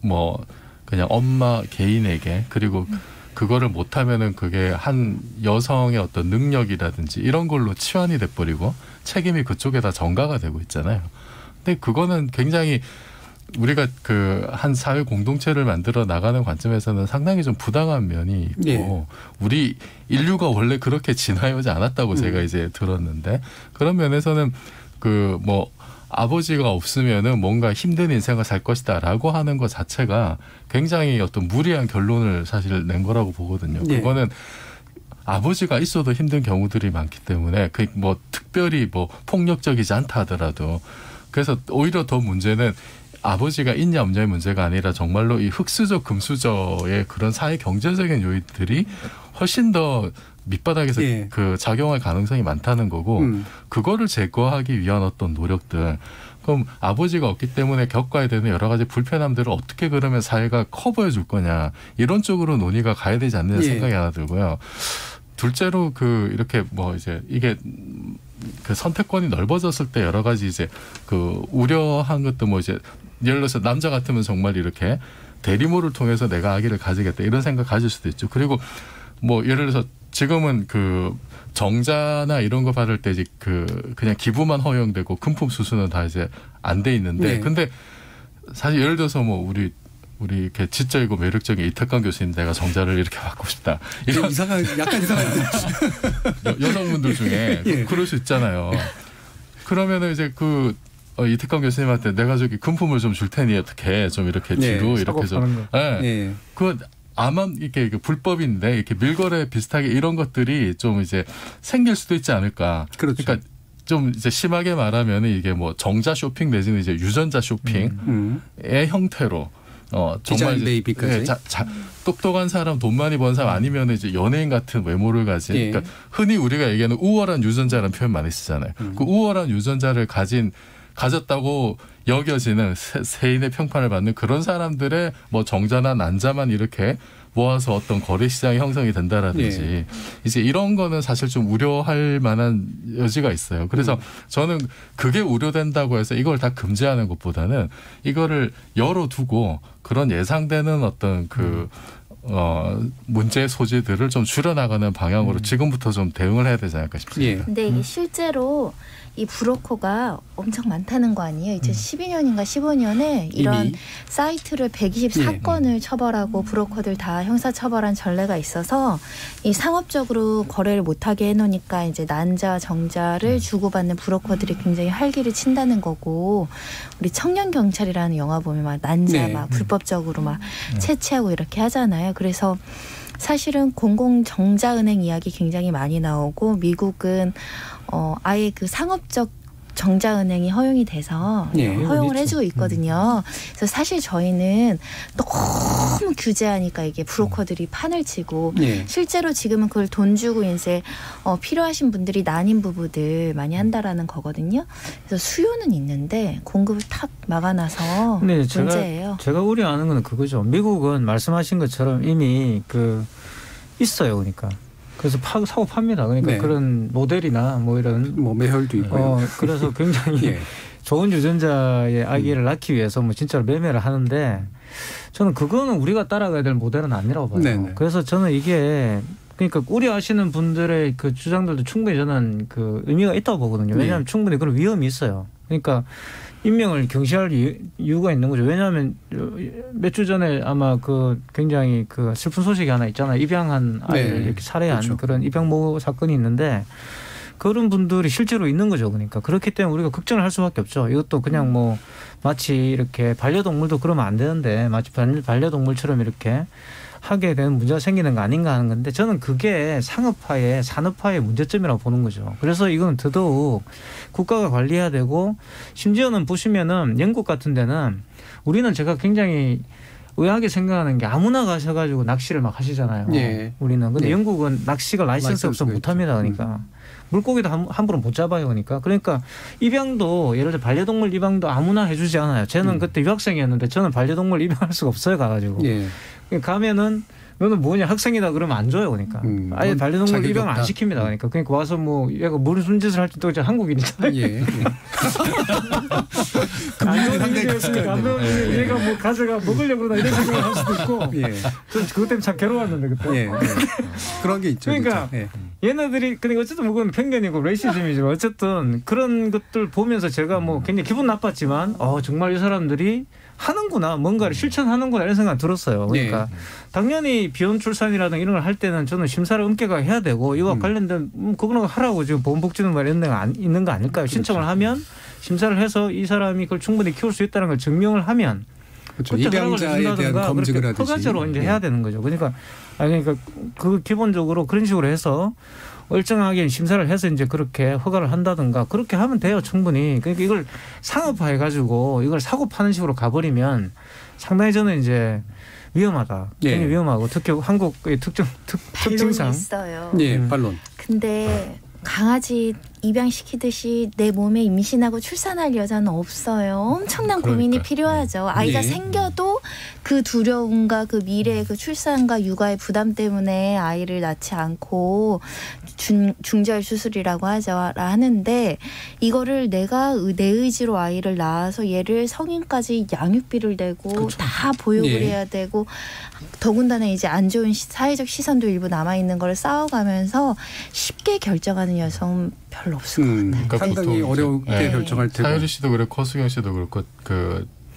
Speaker 5: 뭐 그냥 엄마 개인에게 그리고 그거를 못하면은 그게 한 여성의 어떤 능력이라든지 이런 걸로 치환이 돼버리고 책임이 그쪽에다 전가가 되고 있잖아요. 근데 그거는 굉장히 우리가 한 사회 공동체를 만들어 나가는 관점에서는 상당히 좀 부당한 면이 있고 우리 인류가 원래 그렇게 진화해오지 않았다고 제가 이제 들었는데 그런 면에서는 아버지가 없으면은 뭔가 힘든 인생을 살 것이다라고 하는 것 자체가 굉장히 어떤 무리한 결론을 사실 낸 거라고 보거든요. 그거는 아버지가 있어도 힘든 경우들이 많기 때문에 특별히 폭력적이지 않다 하더라도 그래서 오히려 더 문제는 아버지가 있냐 없냐의 문제가 아니라 정말로 이 흙수저 금수저의 그런 사회 경제적인 요인들이 훨씬 더 밑바닥에서 작용할 가능성이 많다는 거고 그거를 제거하기 위한 어떤 노력들 그럼 아버지가 없기 때문에 겪어야 되는 여러 가지 불편함들을 어떻게 그러면 사회가 커버해 줄 거냐 이런 쪽으로 논의가 가야 되지 않느냐 생각이 하나 들고요. 둘째로 이렇게 이제 이게 선택권이 넓어졌을 때 여러 가지 이제 우려한 것도 이제 예를 들어서 남자 같으면 정말 이렇게 대리모를 통해서 내가 아기를 가지겠다 이런 생각 가질 수도 있죠. 그리고 예를 들어서 지금은 정자나 이런 거 받을 때 이제 그냥 기부만 허용되고 금품 수수는 다 이제 안 돼 있는데 근데 사실 예를 들어서 우리 이렇게 지적이고 매력적인 이태강 교수님 내가 정자를 이렇게 받고 싶다. 이런
Speaker 2: 약간 이상한
Speaker 5: 여성분들 중에 그럴 수 있잖아요. 그러면은 이제 이태강 교수님한테 내가 저기 금품을 좀 줄 테니 어떻게 좀 이렇게 뒤로 이렇게 좀 아마 이렇게 불법인데 이렇게 밀거래 비슷하게 이런 것들이 좀 이제 생길 수도 있지 않을까.
Speaker 2: 그렇죠.
Speaker 5: 그러니까 좀 이제 심하게 말하면 이게 정자 쇼핑 내지는 이제 유전자 쇼핑의 형태로 정말
Speaker 2: 베이비까지
Speaker 5: 똑똑한 사람, 돈 많이 번 사람 아니면 이제 연예인 같은 외모를 가진 그러니까 흔히 우리가 얘기하는 우월한 유전자라는 표현 많이 쓰잖아요. 그 우월한 유전자를 가졌다고 여겨지는 세인의 평판을 받는 그런 사람들의 정자나 난자만 이렇게 모아서 어떤 거래 시장이 형성이 된다라든지 이제 이런 거는 사실 좀 우려할 만한 여지가 있어요. 그래서 저는 그게 우려된다고 해서 이걸 다 금지하는 것보다는 이거를 열어두고 그런 예상되는 어떤 문제 소지들을 좀 줄여나가는 방향으로 지금부터 좀 대응을 해야 되지 않을까 싶습니다.
Speaker 7: 근데 이게 실제로 이 브로커가 엄청 많다는 거 아니에요? 2012년인가 15년에 이런
Speaker 2: 이미?
Speaker 7: 사이트를 124건을 처벌하고 브로커들 다 형사처벌한 전례가 있어서 이 상업적으로 거래를 못하게 해놓으니까 이제 난자, 정자를 주고받는 브로커들이 굉장히 활기를 친다는 거고 우리 청년경찰이라는 영화 보면 막 난자 막 불법적으로 막 채취하고 이렇게 하잖아요. 그래서 사실은 공공정자은행 이야기 굉장히 많이 나오고 미국은 아예 그 상업적 정자은행이 허용이 돼서 허용을 해주고 있거든요. 그래서 사실 저희는 너무 규제하니까 이게 브로커들이 판을 치고 실제로 지금은 그걸 돈 주고 이제 필요하신 분들이 난임 부부들 많이 한다라는 거거든요. 그래서 수요는 있는데 공급을 탁 막아놔서 문제예요.
Speaker 4: 제가 우려하는 건 그거죠. 미국은 말씀하신 것처럼 이미 있어요. 그러니까. 그래서 사고 팝니다. 그러니까 그런 모델이나 뭐 이런
Speaker 2: 매혈도 있고요.
Speaker 4: 그래서 굉장히 좋은 유전자의 아기를 낳기 위해서 뭐 진짜로 매매를 하는데 저는 그거는 우리가 따라가야 될 모델은 아니라고 봐요. 그래서 저는 이게 그러니까 우려하시는 분들의 그 주장들도 충분히 저는 그 의미가 있다고 보거든요. 왜냐하면 충분히 그런 위험이 있어요. 그러니까 임명을 경시할 이유가 있는 거죠. 왜냐하면 몇 주 전에 아마 굉장히 슬픈 소식이 하나 있잖아요. 입양한 아이를 이렇게 살해한 그런 입양모 사건이 있는데 그런 분들이 실제로 있는 거죠. 그러니까 그렇기 때문에 우리가 걱정을 할 수밖에 없죠. 이것도 그냥 마치 이렇게 반려동물도 그러면 안 되는데 마치 반려동물처럼 이렇게 하게 되는 문제가 생기는 거 아닌가 하는 건데 저는 그게 산업화의 문제점이라고 보는 거죠. 그래서 이건 더더욱 국가가 관리해야 되고 심지어는 보시면은 영국 같은 데는 우리는 제가 굉장히 의아하게 생각하는 게 아무나 가셔가지고 낚시를 막 하시잖아요. 우리는. 근데 영국은 낚시가 라이센스 없으면 못합니다. 그러니까. 물고기도 함부로 못 잡아요. 그러니까 입양도 예를 들어 반려동물 입양도 아무나 해주지 않아요. 저는 그때 유학생이었는데 저는 반려동물 입양할 수가 없어요. 가가지고. 가면은 너는 뭐냐 학생이다 그러면 안 줘요. 그러니까 아예 반려동물 입양을 안 시킵니다. 그러니까 와서 얘가 무슨 짓을 할지 또 한국인이잖아요. 얘가 가져가 먹으려고 그러나 이런 생각을 할 수도 있고 전 그것 때문에 참 괴로웠는데 그때.
Speaker 2: 그런 게 있죠.
Speaker 4: 그러니까 얘네들이 그러니까 어쨌든 그건 편견이고 레이시즘이지만 어쨌든 그런 것들 보면서 제가 굉장히 기분 나빴지만 정말 이 사람들이 하는구나 뭔가를 실천하는구나 이런 생각 들었어요. 그러니까 당연히 비혼 출산이라든가 이런 걸 할 때는 저는 심사를 엄격하게 해야 되고 이와 관련된 그거는 하라고 지금 보건복지부가 이런 데가 있는 거 아닐까요? 신청을 하면 심사를 해서 이 사람이 그걸 충분히 키울 수 있다는 걸 증명을 하면
Speaker 2: 입양자에 대한 검증을 하듯이
Speaker 4: 허가제로 이제 해야 되는 거죠. 그러니까 그 기본적으로 그런 식으로 해서 일정하게 심사를 해서 이제 그렇게 허가를 한다든가 그렇게 하면 돼요. 충분히. 그러니까 이걸 상업화해 가지고 이걸 사고 파는 식으로 가버리면 상당히 저는 이제 위험하다. 굉장히 위험하고 특히 한국의 특징상.
Speaker 7: 있어요.
Speaker 2: 반론.
Speaker 7: 근데 강아지 입양시키듯이 내 몸에 임신하고 출산할 여자는 없어요. 엄청난 고민이 필요하죠. 아이가 생겨도 그 두려움과 그 미래의 그 출산과 육아의 부담 때문에 아이를 낳지 않고 중절 수술이라고 하는데 이거를 내가 내 의지로 아이를 낳아서 얘를 성인까지 양육비를 내고 다 보육을 해야 되고 더군다나 이제 안 좋은 사회적 시선도 일부 남아있는 걸 쌓아가면서 쉽게 결정하는 여성은 별로 없을 것 같아요.
Speaker 2: 상당히 어렵게 결정할 테고.
Speaker 5: 사유리 씨도 그렇고 허수경 씨도 그렇고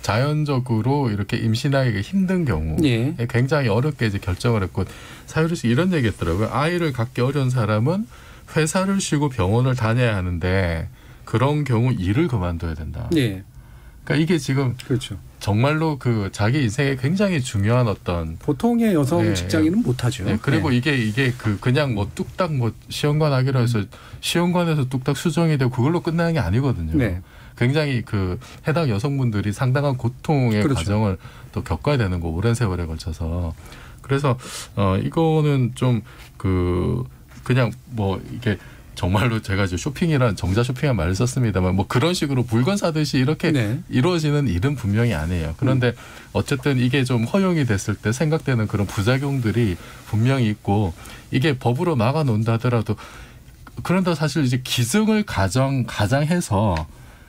Speaker 5: 자연적으로 이렇게 임신하기가 힘든 경우에 굉장히 어렵게 이제 결정을 했고 사유리 씨 이런 얘기했더라고요. 아이를 갖기 어려운 사람은 회사를 쉬고 병원을 다녀야 하는데 그런 경우 일을 그만둬야 된다. 그러니까 이게 지금 정말로 자기 인생에 굉장히 중요한 어떤
Speaker 2: 보통의 여성 직장인은 못하죠.
Speaker 5: 그리고 이게 그냥 뚝딱 시험관 하기로 해서 시험관에서 뚝딱 수정이 되고 그걸로 끝나는 게 아니거든요. 굉장히 해당 여성분들이 상당한 고통의 과정을 또 겪어야 되는 거 오랜 세월에 걸쳐서 그래서 이거는 좀 그냥 이게 정말로 제가 이제 쇼핑이란 정자 쇼핑한 말을 썼습니다만 뭐 그런 식으로 물건 사듯이 이렇게
Speaker 2: 네.
Speaker 5: 이루어지는 일은 분명히 아니에요. 그런데 어쨌든 이게 좀 허용이 됐을 때 생각되는 그런 부작용들이 분명히 있고 이게 법으로 막아놓는다 하더라도 그런데 사실 이제 기증을 가장해서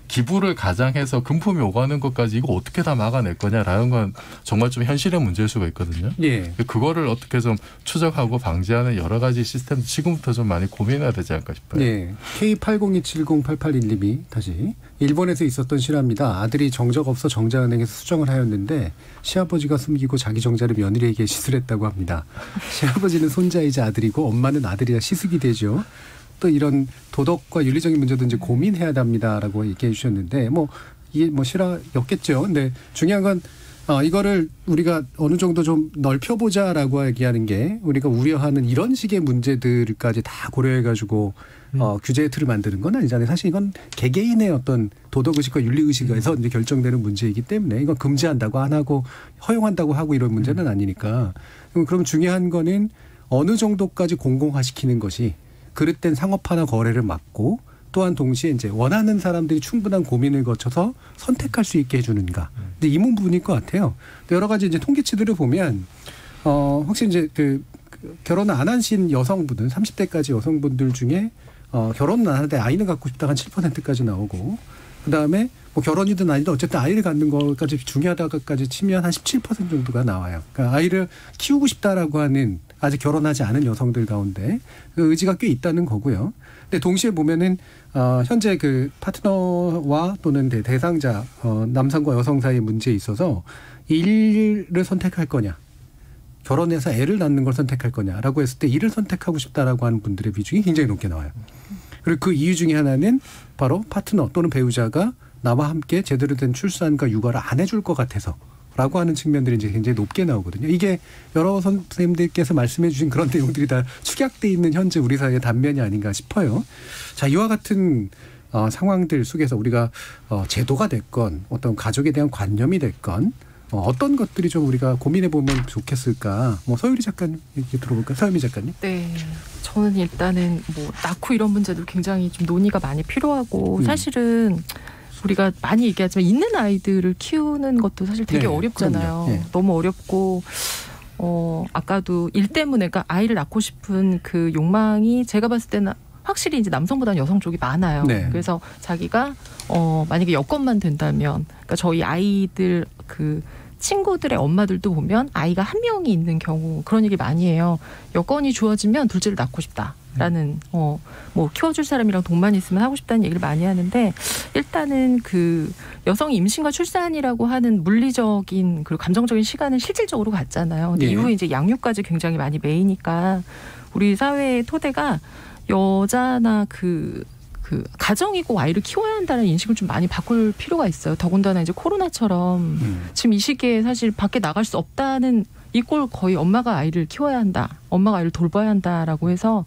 Speaker 5: 기부를 가장해서 금품이 오가는 것까지 이거 어떻게 다 막아낼 거냐라는 건 정말 좀 현실의 문제일 수가 있거든요.
Speaker 2: 예.
Speaker 5: 그거를 어떻게 좀 추적하고 방지하는 여러 가지 시스템 지금부터 좀 많이 고민해야 되지 않을까 싶어요.
Speaker 2: 예. K80270881님이 다시 일본에서 있었던 실화입니다. 아들이 정적 없어 정자은행에서 수정을 하였는데 시아버지가 숨기고 자기 정자를 며느리에게 시술했다고 합니다. 시아버지는 손자이자 아들이고 엄마는 아들이라 시숙이 되죠. 또 이런 도덕과 윤리적인 문제도 이제 고민해야 합니다라고 얘기해 주셨는데 이게 실화였겠죠. 근데 중요한 건 이거를 우리가 어느 정도 좀 넓혀보자라고 얘기하는 게 우리가 우려하는 이런 식의 문제들까지 다 고려해가지고 규제의 틀을 만드는 건 아니잖아요. 사실 이건 개개인의 어떤 도덕의식과 윤리의식에서 이제 결정되는 문제이기 때문에 이건 금지한다고 안 하고 허용한다고 하고 이런 문제는 아니니까. 그럼 중요한 거는 어느 정도까지 공공화시키는 것이 그릇된 상업화나 거래를 막고 또한 동시에 이제 원하는 사람들이 충분한 고민을 거쳐서 선택할 수 있게 해주는가. 근데 이 부분일 것 같아요. 여러 가지 이제 통계치들을 보면 혹시 이제 결혼을 안 하신 여성분들 30대까지 여성분들 중에 결혼은 안 하는데 아이는 갖고 싶다 한 7%까지 나오고 그다음에 뭐 결혼이든 아니든 어쨌든 아이를 갖는 것까지 중요하다까지 치면 한 17% 정도가 나와요. 그러니까 아이를 키우고 싶다라고 하는 아직 결혼하지 않은 여성들 가운데 그 의지가 꽤 있다는 거고요. 근데 동시에 보면은 현재 그 파트너와 또는 대상자 남성과 여성 사이의 문제에 있어서 일을 선택할 거냐, 결혼해서 애를 낳는 걸 선택할 거냐라고 했을 때 일을 선택하고 싶다라고 하는 분들의 비중이 굉장히 높게 나와요. 그리고 그 이유 중에 하나는 바로 파트너 또는 배우자가 나와 함께 제대로 된 출산과 육아를 안 해줄 것 같아서 라고 하는 측면들이 이제 굉장히 높게 나오거든요. 이게 여러 선생님들께서 말씀해 주신 그런 내용들이 다 축약돼 있는 현재 우리 사회의 단면이 아닌가 싶어요. 자, 이와 같은 상황들 속에서 우리가 제도가 됐건 어떤 가족에 대한 관념이 됐건 어떤 것들이 좀 우리가 고민해 보면 좋겠을까? 서유리 작가님 얘기 들어볼까요? 서유미 작가님.
Speaker 6: 네. 저는 일단은 낳고 이런 문제들 굉장히 좀 논의가 많이 필요하고 사실은 우리가 많이 얘기하지만 있는 아이들을 키우는 것도 사실 되게 어렵잖아요. 네. 너무 어렵고 아까도 일 때문에 그러니까 아이를 낳고 싶은 그 욕망이 제가 봤을 때는 확실히 이제 남성보다는 여성 쪽이 많아요. 네. 그래서 자기가 만약에 여건만 된다면 그러니까 저희 아이들 그 친구들의 엄마들도 보면 아이가 한 명이 있는 경우 그런 얘기 많이 해요. 여건이 주어지면 둘째를 낳고 싶다라는 키워줄 사람이랑 돈만 있으면 하고 싶다는 얘기를 많이 하는데 일단은 그 여성이 임신과 출산이라고 하는 물리적인 그리고 감정적인 시간을 실질적으로 갖잖아요. 근데 이후에 이제 양육까지 굉장히 많이 매이니까 우리 사회의 토대가 여자나 그 가정이고 아이를 키워야 한다는 인식을 좀 많이 바꿀 필요가 있어요. 더군다나 이제 코로나처럼 지금 이 시기에 사실 밖에 나갈 수 없다는 이 꼴 거의 엄마가 아이를 키워야 한다. 엄마가 아이를 돌봐야 한다라고 해서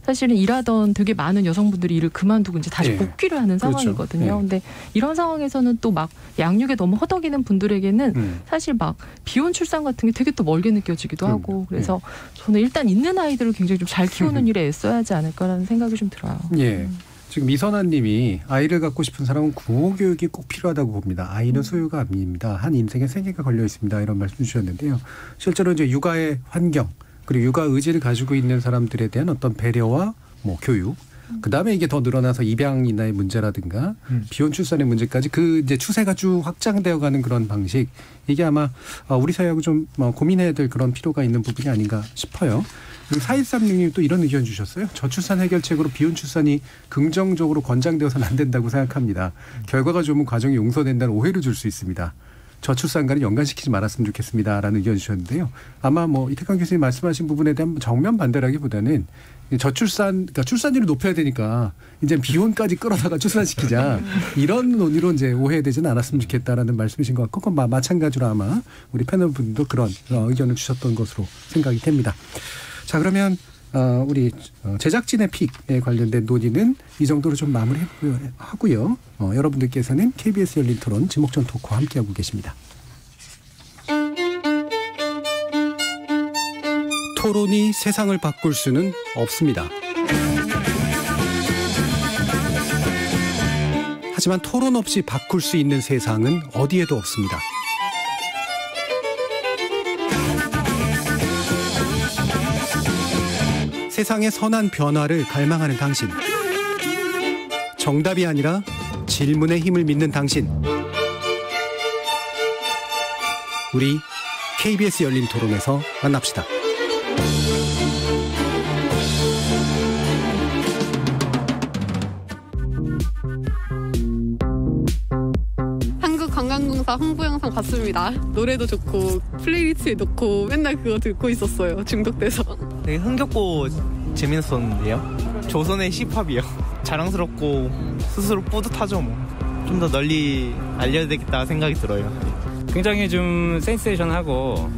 Speaker 6: 사실은 일하던 되게 많은 여성분들이 일을 그만두고 이제 다시 복귀를 하는 상황이거든요. 근데 이런 상황에서는 또 막 양육에 너무 허덕이는 분들에게는 사실 막 비혼 출산 같은 게 되게 또 멀게 느껴지기도 하고 그래서 저는 일단 있는 아이들을 굉장히 좀 잘 키우는 일에 애써야 하지 않을까라는 생각이 좀 들어요.
Speaker 2: 예. 지금 이선아 님이 아이를 갖고 싶은 사람은 구호교육이 꼭 필요하다고 봅니다. 아이는 소유가 아닙니다. 한 인생에 생애가 걸려 있습니다. 이런 말씀 주셨는데요. 실제로 이제 육아의 환경 그리고 육아 의지를 가지고 있는 사람들에 대한 어떤 배려와 교육 그다음에 이게 더 늘어나서 입양이나의 문제라든가 비혼 출산의 문제까지 그 이제 추세가 쭉 확장되어 가는 그런 방식 이게 아마 우리 사회하고 좀 고민해야 될 그런 필요가 있는 부분이 아닌가 싶어요. 그리고 4136님 또 이런 의견 주셨어요. 저출산 해결책으로 비혼 출산이 긍정적으로 권장되어서는 안 된다고 생각합니다. 결과가 좋으면 과정이 용서된다는 오해를 줄 수 있습니다. 저출산과는 연관시키지 말았으면 좋겠습니다라는 의견 주셨는데요. 아마 이태강 교수님 말씀하신 부분에 대한 정면 반대라기보다는 그러니까 출산율을 높여야 되니까 이제 비혼까지 끌어다가 출산시키자 이런 논의로 이제 오해되지는 않았으면 좋겠다라는 말씀이신 것 같고 그건 마찬가지로 아마 우리 패널 분도 그런 의견을 주셨던 것으로 생각이 됩니다. 자, 그러면 우리 제작진의 픽에 관련된 논의는 이 정도로 좀 마무리하고요. 여러분들께서는 KBS 열린 토론 지목전 토크와 함께하고 계십니다. 토론이 세상을 바꿀 수는 없습니다. 하지만 토론 없이 바꿀 수 있는 세상은 어디에도 없습니다. 세상의 선한 변화를 갈망하는 당신. 정답이 아니라 질문의 힘을 믿는 당신. 우리 KBS 열린 토론에서 만납시다.
Speaker 14: 한국관광공사 홍보 영상 봤습니다. 노래도 좋고 플레이리스트에 넣고 맨날 그거 듣고 있었어요. 중독돼서.
Speaker 15: 되게 흥겹고 재밌었는데요. 조선의 힙합이요. 자랑스럽고 스스로 뿌듯하죠. 좀 더 널리 알려야 되겠다 생각이 들어요.
Speaker 16: 굉장히 좀 센세이션하고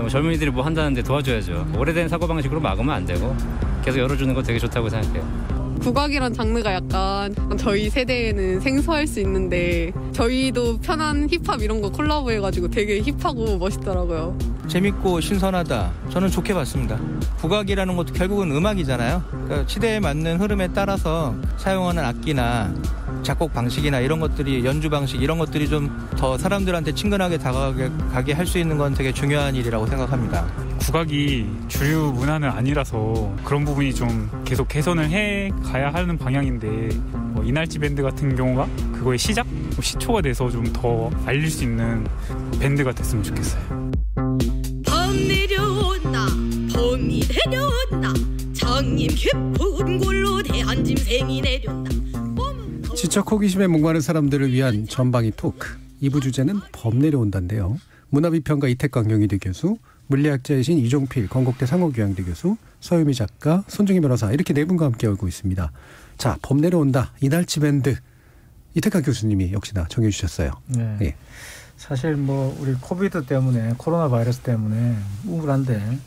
Speaker 16: 젊은이들이 뭐 한다는데 도와줘야죠. 오래된 사고방식으로 막으면 안 되고 계속 열어주는 거 되게 좋다고 생각해요.
Speaker 14: 국악이란 장르가 약간 저희 세대에는 생소할 수 있는데 저희도 편한 힙합 이런 거 콜라보해가지고 되게 힙하고 멋있더라고요.
Speaker 15: 재밌고 신선하다. 저는 좋게 봤습니다. 국악이라는 것도 결국은 음악이잖아요. 그러니까 시대에 맞는 흐름에 따라서 사용하는 악기나 작곡 방식이나 이런 것들이 연주 방식 이런 것들이 좀 더 사람들한테 친근하게 다가가게 할 수 있는 건 되게 중요한 일이라고 생각합니다.
Speaker 17: 국악이 주류 문화는 아니라서 그런 부분이 좀 계속 개선을 해 가야 하는 방향인데 이날치 밴드 같은 경우가 그거의 시작? 시초가 돼서 좀 더 알릴 수 있는 밴드가 됐으면 좋겠어요.
Speaker 18: 밤 내려온다 봄이 내려온다 장님 깊은 골로 대한 짐승이 내려온다.
Speaker 2: 지적 호기심에 목마른 사람들을 위한 전방위 토크. 2부 주제는 범 내려온다인데요. 문화비평가 이태광 경희대 교수, 물리학자이신 이종필 건국대 상호교양대 교수, 서유미 작가, 손중희 변호사 이렇게 네 분과 함께 하고 있습니다. 자, 범 내려온다. 이날치 밴드. 이태광 교수님이 역시나 정해 주셨어요.
Speaker 4: 네.
Speaker 2: 예.
Speaker 4: 사실 뭐 우리 코비드 때문에 코로나 바이러스 때문에 우울한데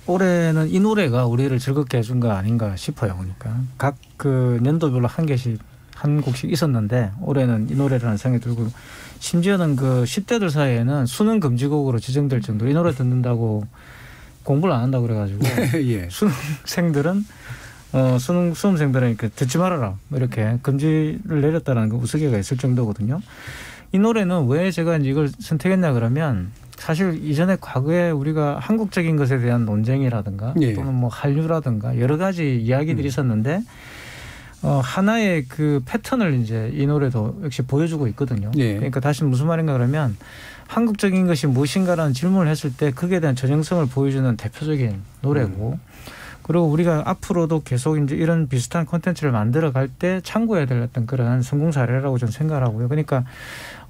Speaker 4: 올해는 이 노래가 우리를 즐겁게 해준 거 아닌가 싶어요. 그러니까 각 그 년도별로 한 곡씩 있었는데 올해는 이 노래라는 생각이 들고 심지어는 그 10대들 사이에는 수능 금지곡으로 지정될 정도로 이 노래 듣는다고 공부를 안 한다고 그래가지고
Speaker 2: 예.
Speaker 4: 수능생들은 수험생들은 이렇게 듣지 말아라 이렇게 금지를 내렸다는 그 우스개가 있을 정도거든요. 이 노래는 왜 제가 이걸 선택했냐 그러면 사실 이전에 과거에 우리가 한국적인 것에 대한 논쟁이라든가
Speaker 2: 예.
Speaker 4: 또는 뭐 한류라든가 여러 가지 이야기들이 있었는데 하나의 그 패턴을 이제 이 노래도 역시 보여주고 있거든요.
Speaker 2: 예.
Speaker 4: 그러니까 다시 무슨 말인가 그러면 한국적인 것이 무엇인가라는 질문을 했을 때 그에 대한 전형성을 보여주는 대표적인 노래고 그리고 우리가 앞으로도 계속 이제 이런 비슷한 콘텐츠를 만들어 갈 때 참고해야 될 어떤 그런 성공 사례라고 저는 생각하고요. 그러니까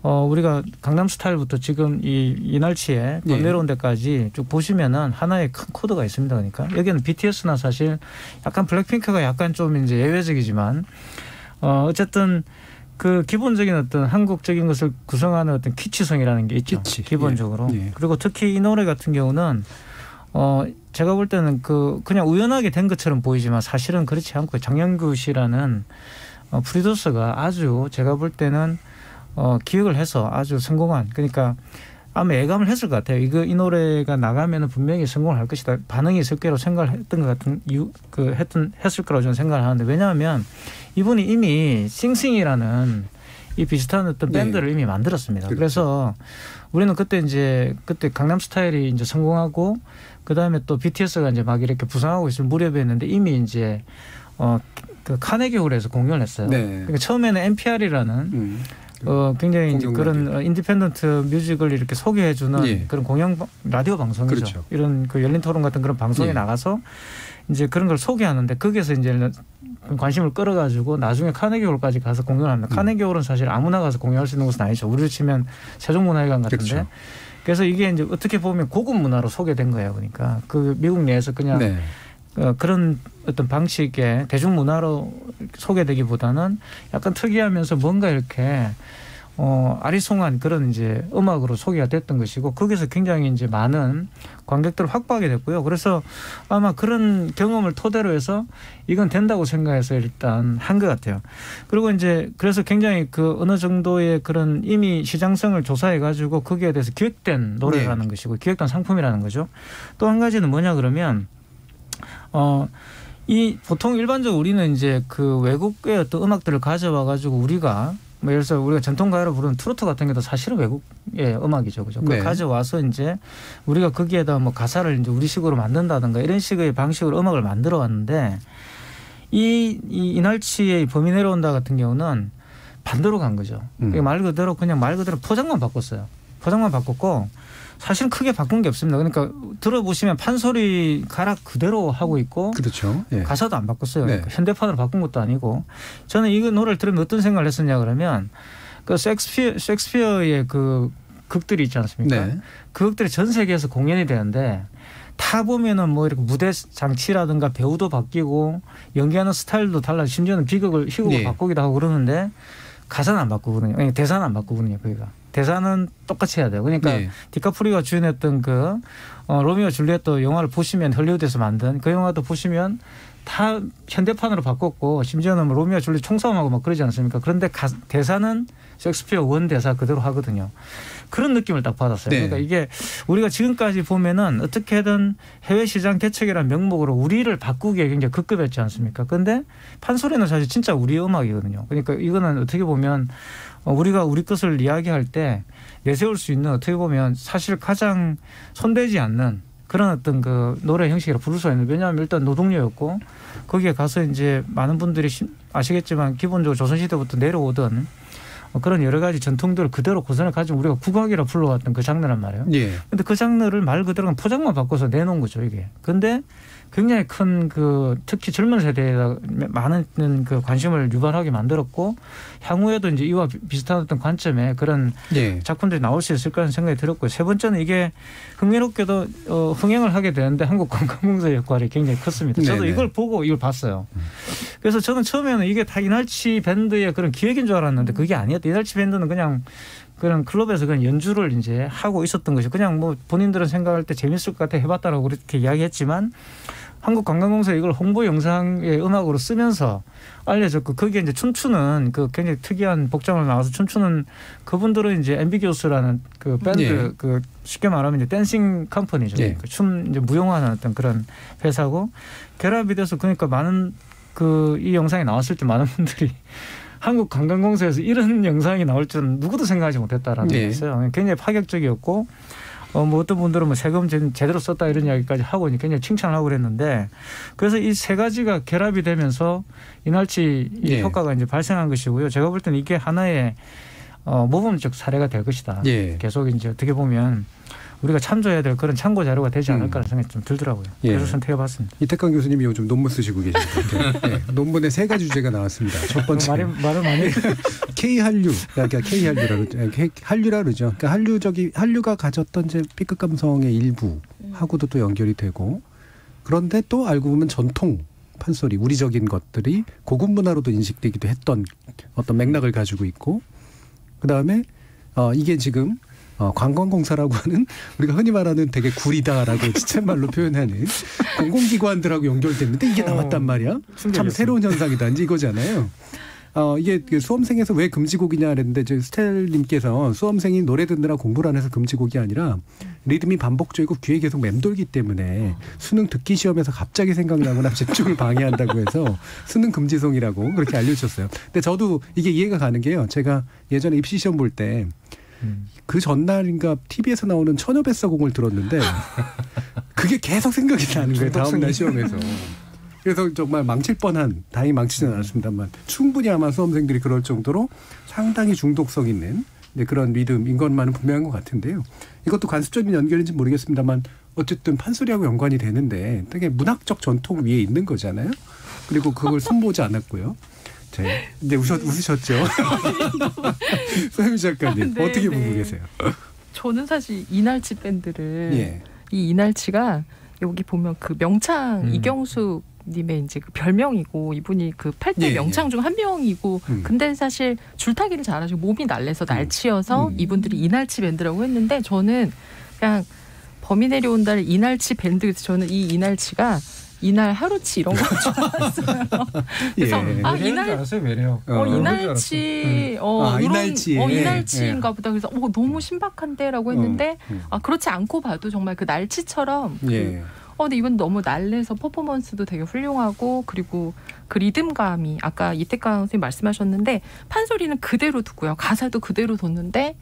Speaker 4: 우리가 강남 스타일부터 지금 이날치에
Speaker 2: 예.
Speaker 4: 내려온 데까지 쭉 보시면은 하나의 큰 코드가 있습니다. 그러니까 여기는 BTS나 사실 약간 블랙핑크가 약간 좀 이제 예외적이지만 어쨌든 그 기본적인 어떤 한국적인 것을 구성하는 어떤 키치성이라는 게 있죠. 기본적으로.
Speaker 2: 예.
Speaker 4: 그리고 특히 이 노래 같은 경우는 제가 볼 때는 그냥 우연하게 된 것처럼 보이지만 사실은 그렇지 않고 장영규 씨라는 프로듀서가 아주 제가 볼 때는 기획을 해서 아주 성공한 그러니까 아마 예감을 했을 것 같아요. 이 노래가 나가면은 분명히 성공을 할 것이다. 반응이 있을 거라고 생각을 했던 것 같은 했을 거라고 저는 생각을 하는데 왜냐하면 이분이 이미 싱싱이라는 이 비슷한 어떤 밴드를 이미 만들었습니다. 그렇죠. 그래서 우리는 그때 강남 스타일이 이제 성공하고 그 다음에 또 BTS가 이제 막 이렇게 부상하고 있을 무렵에 했는데 이미 이제 그 카네기 홀에서 공연을 했어요.
Speaker 2: 네.
Speaker 4: 그러니까 처음에는 NPR이라는 굉장히 이제 그런 인디펜던트 뮤직을 이렇게 소개해주는
Speaker 2: 예.
Speaker 4: 그런 공영 라디오 방송이죠.
Speaker 2: 그렇죠.
Speaker 4: 이런 그 열린 토론 같은 그런 방송에
Speaker 2: 예.
Speaker 4: 나가서 이제 그런 걸 소개하는데 거기에서 이제 관심을 끌어가지고 나중에 카네기홀까지 가서 공연합니다. 카네기홀은 사실 아무나 가서 공연할 수 있는 곳은 아니죠. 우리로 치면 세종문화회관 같은데.
Speaker 2: 그렇죠.
Speaker 4: 그래서 이게 이제 어떻게 보면 고급 문화로 소개된 거예요. 그러니까 그 미국 내에서 그냥
Speaker 2: 네.
Speaker 4: 그런 어떤 방식의 대중문화로 소개되기보다는 약간 특이하면서 뭔가 이렇게 아리송한 그런 이제 음악으로 소개가 됐던 것이고 거기서 굉장히 이제 많은 관객들을 확보하게 됐고요. 그래서 아마 그런 경험을 토대로 해서 이건 된다고 생각해서 일단 한 것 같아요. 그리고 이제 그래서 굉장히 그 어느 정도의 그런 이미 시장성을 조사해 가지고 거기에 대해서 기획된 노래라는 것이고 기획된 상품이라는 거죠. 또 한 가지는 뭐냐 그러면 이 보통 일반적으로 우리는 이제 그 외국의 어떤 음악들을 가져와 가지고 우리가 뭐 예를 들어서 우리가 전통 가요로 부르는 트로트 같은 게도 사실은 외국의 음악이죠, 그죠? 그걸 가져와서 이제 우리가 거기에다 뭐 가사를 이제 우리식으로 만든다든가 이런 식의 방식으로 음악을 만들어 왔는데 이 이날치의 범이 내려온다 같은 경우는 반대로 간 거죠. 말 그대로 그냥 말 그대로 포장만 바꿨어요. 포장만 바꿨고 사실은 크게 바꾼 게 없습니다. 그러니까 들어보시면 판소리 가락 그대로 하고 있고
Speaker 2: 그렇죠. 예.
Speaker 4: 가사도 안 바꿨어요. 그러니까 현대판으로 바꾼 것도 아니고 저는 이 노래를 들으면 어떤 생각을 했었냐 그러면 그 셰익스피어의 그 극들이 있지 않습니까? 그 극들이 전 세계에서 공연이 되는데 다 보면은 뭐 이렇게 무대 장치라든가 배우도 바뀌고 연기하는 스타일도 달라 심지어는 희곡을 바꾸기도 하고 그러는데 가사는 안 바꾸거든요. 대사는 안 바꾸거든요. 거기가. 대사는 똑같이 해야 돼요. 그러니까 디카프리오가 주연했던 그 로미오 줄리엣도 영화를 보시면 헐리우드에서 만든 그 영화도 보시면 다 현대판으로 바꿨고 심지어는 뭐 로미오 줄리엣 총싸움하고 막 그러지 않습니까? 그런데 대사는 셰익스피어 원 대사 그대로 하거든요. 그런 느낌을 딱 받았어요. 그러니까 이게 우리가 지금까지 보면은 어떻게든 해외 시장 개척이라는 명목으로 우리를 바꾸기에 굉장히 급급했지 않습니까? 그런데 판소리는 사실 진짜 우리의 음악이거든요. 그러니까 이거는 어떻게 보면 우리가 우리 것을 이야기할 때 내세울 수 있는 어떻게 보면 사실 가장 손대지 않는 그런 어떤 그 노래 형식이라 부를 수 있는 왜냐하면 일단 노동요였고 거기에 가서 이제 많은 분들이 아시겠지만 기본적으로 조선시대부터 내려오던 그런 여러 가지 전통들을 그대로 고선을 가지고 우리가 국악이라 불러왔던 그 장르란 말이에요. 그런데 그 장르를 말 그대로 포장만 바꿔서 내놓은 거죠 이게. 그런데 굉장히 큰 그 특히 젊은 세대에 많은 그 관심을 유발하게 만들었고 향후에도 이제 이와 비슷한 어떤 관점에 그런 작품들이 나올 수 있을 거라는 생각이 들었고 세 번째는 이게 흥미롭게도 흥행을 하게 되는데 한국관광공사 역할이 굉장히 컸습니다. 저도 이걸 보고 이걸 봤어요. 그래서 저는 처음에는 이게 다 이날치 밴드의 그런 기획인 줄 알았는데 그게 아니었다. 이날치 밴드는 그냥 그런 클럽에서 그냥 연주를 이제 하고 있었던 것이 그냥 뭐 본인들은 생각할 때 재밌을 것 같아 해봤다라고 그렇게 이야기했지만 한국관광공사 이걸 홍보 영상의 음악으로 쓰면서 알려졌고 거기에 이제 춤추는 그 굉장히 특이한 복장을 나와서 춤추는 그분들은 이제 앰비기우스라는 그 밴드 그 쉽게 말하면 이제 댄싱 컴퍼니죠. 그 춤 이제 무용하는 어떤 그런 회사고 결합이 돼서 그러니까 많은 그 이 영상이 나왔을 때 많은 분들이 한국관광공사에서 이런 영상이 나올 줄은 누구도 생각하지 못했다라는 거였어요. 굉장히 파격적이었고 뭐 어떤 분들은 뭐 세금 제대로 썼다 이런 이야기까지 하고 굉장히 칭찬을 하고 그랬는데 그래서 이 세 가지가 결합이 되면서 이날치 효과가 이제 발생한 것이고요. 제가 볼 때는 이게 하나의 모범적 사례가 될 것이다. 계속 이제 어떻게 보면 우리가 참조해야 될 그런 참고 자료가 되지 않을까라는 생각이 좀 들더라고요. 그래서 선택해봤습니다.
Speaker 2: 이태강 교수님이 요즘 논문 쓰시고 계신 것 같아요. 논문에 세 가지 주제가 나왔습니다. 첫 번째
Speaker 4: 말을 많이
Speaker 2: K한류, 그러니까 K한류라고 한류라 그러죠. 그러니까 한류가 가졌던 이제 B급 감성의 일부하고도 또 연결이 되고 그런데 또 알고 보면 전통 판소리, 우리적인 것들이 고급 문화로도 인식되기도 했던 어떤 맥락을 가지고 있고 그 다음에 이게 지금 관광공사라고 하는 우리가 흔히 말하는 되게 구리다라고 지체말로 표현하는 공공기관들하고 연결됐는데 이게 나왔단 말이야. 참 새로운 현상이다. 이제 이거잖아요. 이게 수험생에서 왜 금지곡이냐 그랬는데 스텔님께서 수험생이 노래 듣느라 공부를 안 해서 금지곡이 아니라 리듬이 반복적이고 귀에 계속 맴돌기 때문에 수능 듣기 시험에서 갑자기 생각나거나 집중을 방해한다고 해서 수능 금지송이라고 그렇게 알려주셨어요. 근데 저도 이게 이해가 가는 게요. 제가 예전에 입시 시험 볼 때 그 전날인가 TV에서 나오는 처녀뱃사공을 들었는데 그게 계속 생각이 나는 거예요. 다음날 시험에서. 그래서 정말 망칠 뻔한, 다행히 망치지는 않았습니다만 충분히 아마 수험생들이 그럴 정도로 상당히 중독성 있는 그런 리듬인 것만은 분명한 것 같은데요. 이것도 관습적인 연결인지 모르겠습니다만 어쨌든 판소리하고 연관이 되는데 되게 문학적 전통 위에 있는 거잖아요. 그리고 그걸 손보지 않았고요. 이제 웃으셨죠? 소혜미 작가님 어떻게 보고 계세요?
Speaker 6: 저는 사실 이날치 밴드를 이 이날치가 여기 보면 그 명창 이경숙 님의 이제 그 별명이고 이분이 그 8대 명창 중 한 명이고 근데 사실 줄타기를 잘하시고 몸이 날래서 날치여서 이분들이 이날치 밴드라고 했는데 저는 그냥 범이 내려온다를 이날치 밴드 저는 이 이날치가 이날 하루치 이런 거 줄 알았어요. 그래서 이날치 이날치인가 보다. 그래서 너무 신박한데라고 했는데 그렇지 않고 봐도 정말 그 날치처럼 근데 이분 너무 날래서 퍼포먼스도 되게 훌륭하고 그리고 그 리듬감이 아까 이태강 선생님 말씀하셨는데 판소리는 그대로 두고요. 가사도 그대로 뒀는데